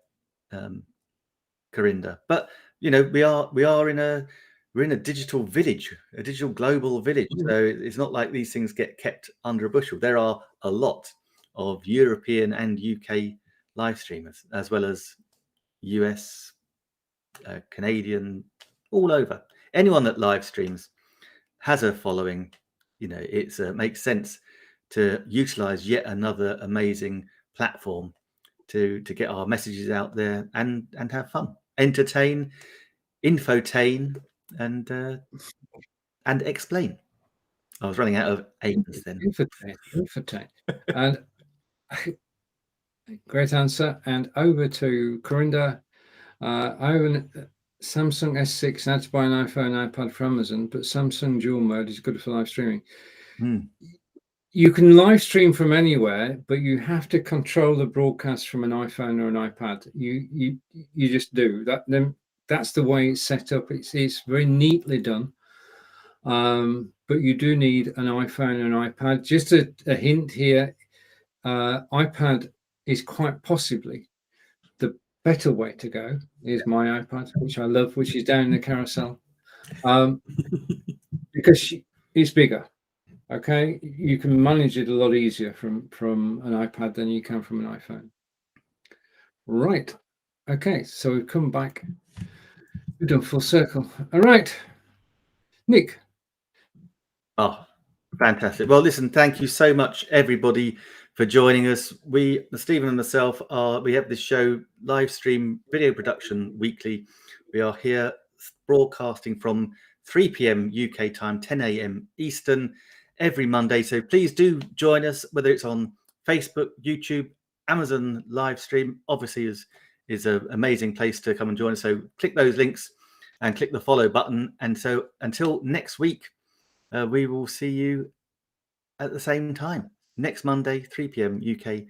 Corinda. But we are in a digital village, a digital global village. So it's not like these things get kept under a bushel. There are a lot of European and UK live streamers, as well as US, Canadian, all over. Anyone that live streams has a following. It makes sense to utilize yet another amazing platform to get our messages out there and have fun, entertain, infotain, and explain. I was running out of aims then.
Infotain. And great answer. And over to Corinda. I have a Samsung S6. I had to buy an iPhone, iPad from Amazon, but Samsung dual mode is good for live streaming. You can live stream from anywhere, but you have to control the broadcast from an iPhone or an iPad. You just do that. Then that's the way it's set up. It's very neatly done. but you do need an iPhone and an iPad. Just a hint here, iPad is quite possibly the better way to go. Is my iPad, which I love, which is down in the carousel, because it's bigger. Okay, you can manage it a lot easier from an iPad than you can from an iPhone. Right. Okay, so we've come back. We've done full circle. All right, Nick.
Oh, fantastic. Well, listen, thank you so much, everybody, for joining us. Stephen and myself, we have this show, live stream video production weekly. We are here broadcasting from 3 p.m. UK time, 10 a.m. Eastern, every Monday. So please do join us, whether it's on Facebook, YouTube, Amazon live stream. Obviously is an amazing place to come and join us. So click those links and click the follow button. And so until next week, we will see you at the same time next Monday, 3 p.m. UK,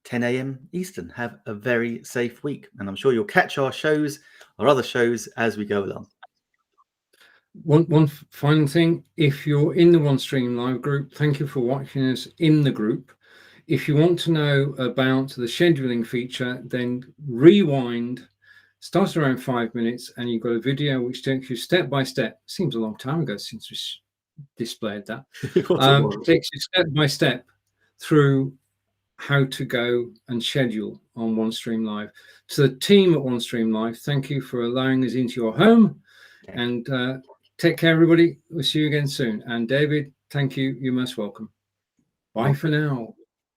10 a.m. Eastern. Have a very safe week, and I'm sure you'll catch our other shows as we go along.
One final thing, if you're in the OneStream.Live group, thank you for watching us in the group. If you want to know about the scheduling feature, then rewind, start around 5 minutes, and you've got a video which takes you step by step. Seems a long time ago since we displayed that. Takes you step by step through how to go and schedule on OneStream.Live. To the team at OneStream.Live, thank you for allowing us into your home, and take care, everybody. We'll see you again soon. And David, thank you. You're most welcome. Bye for now.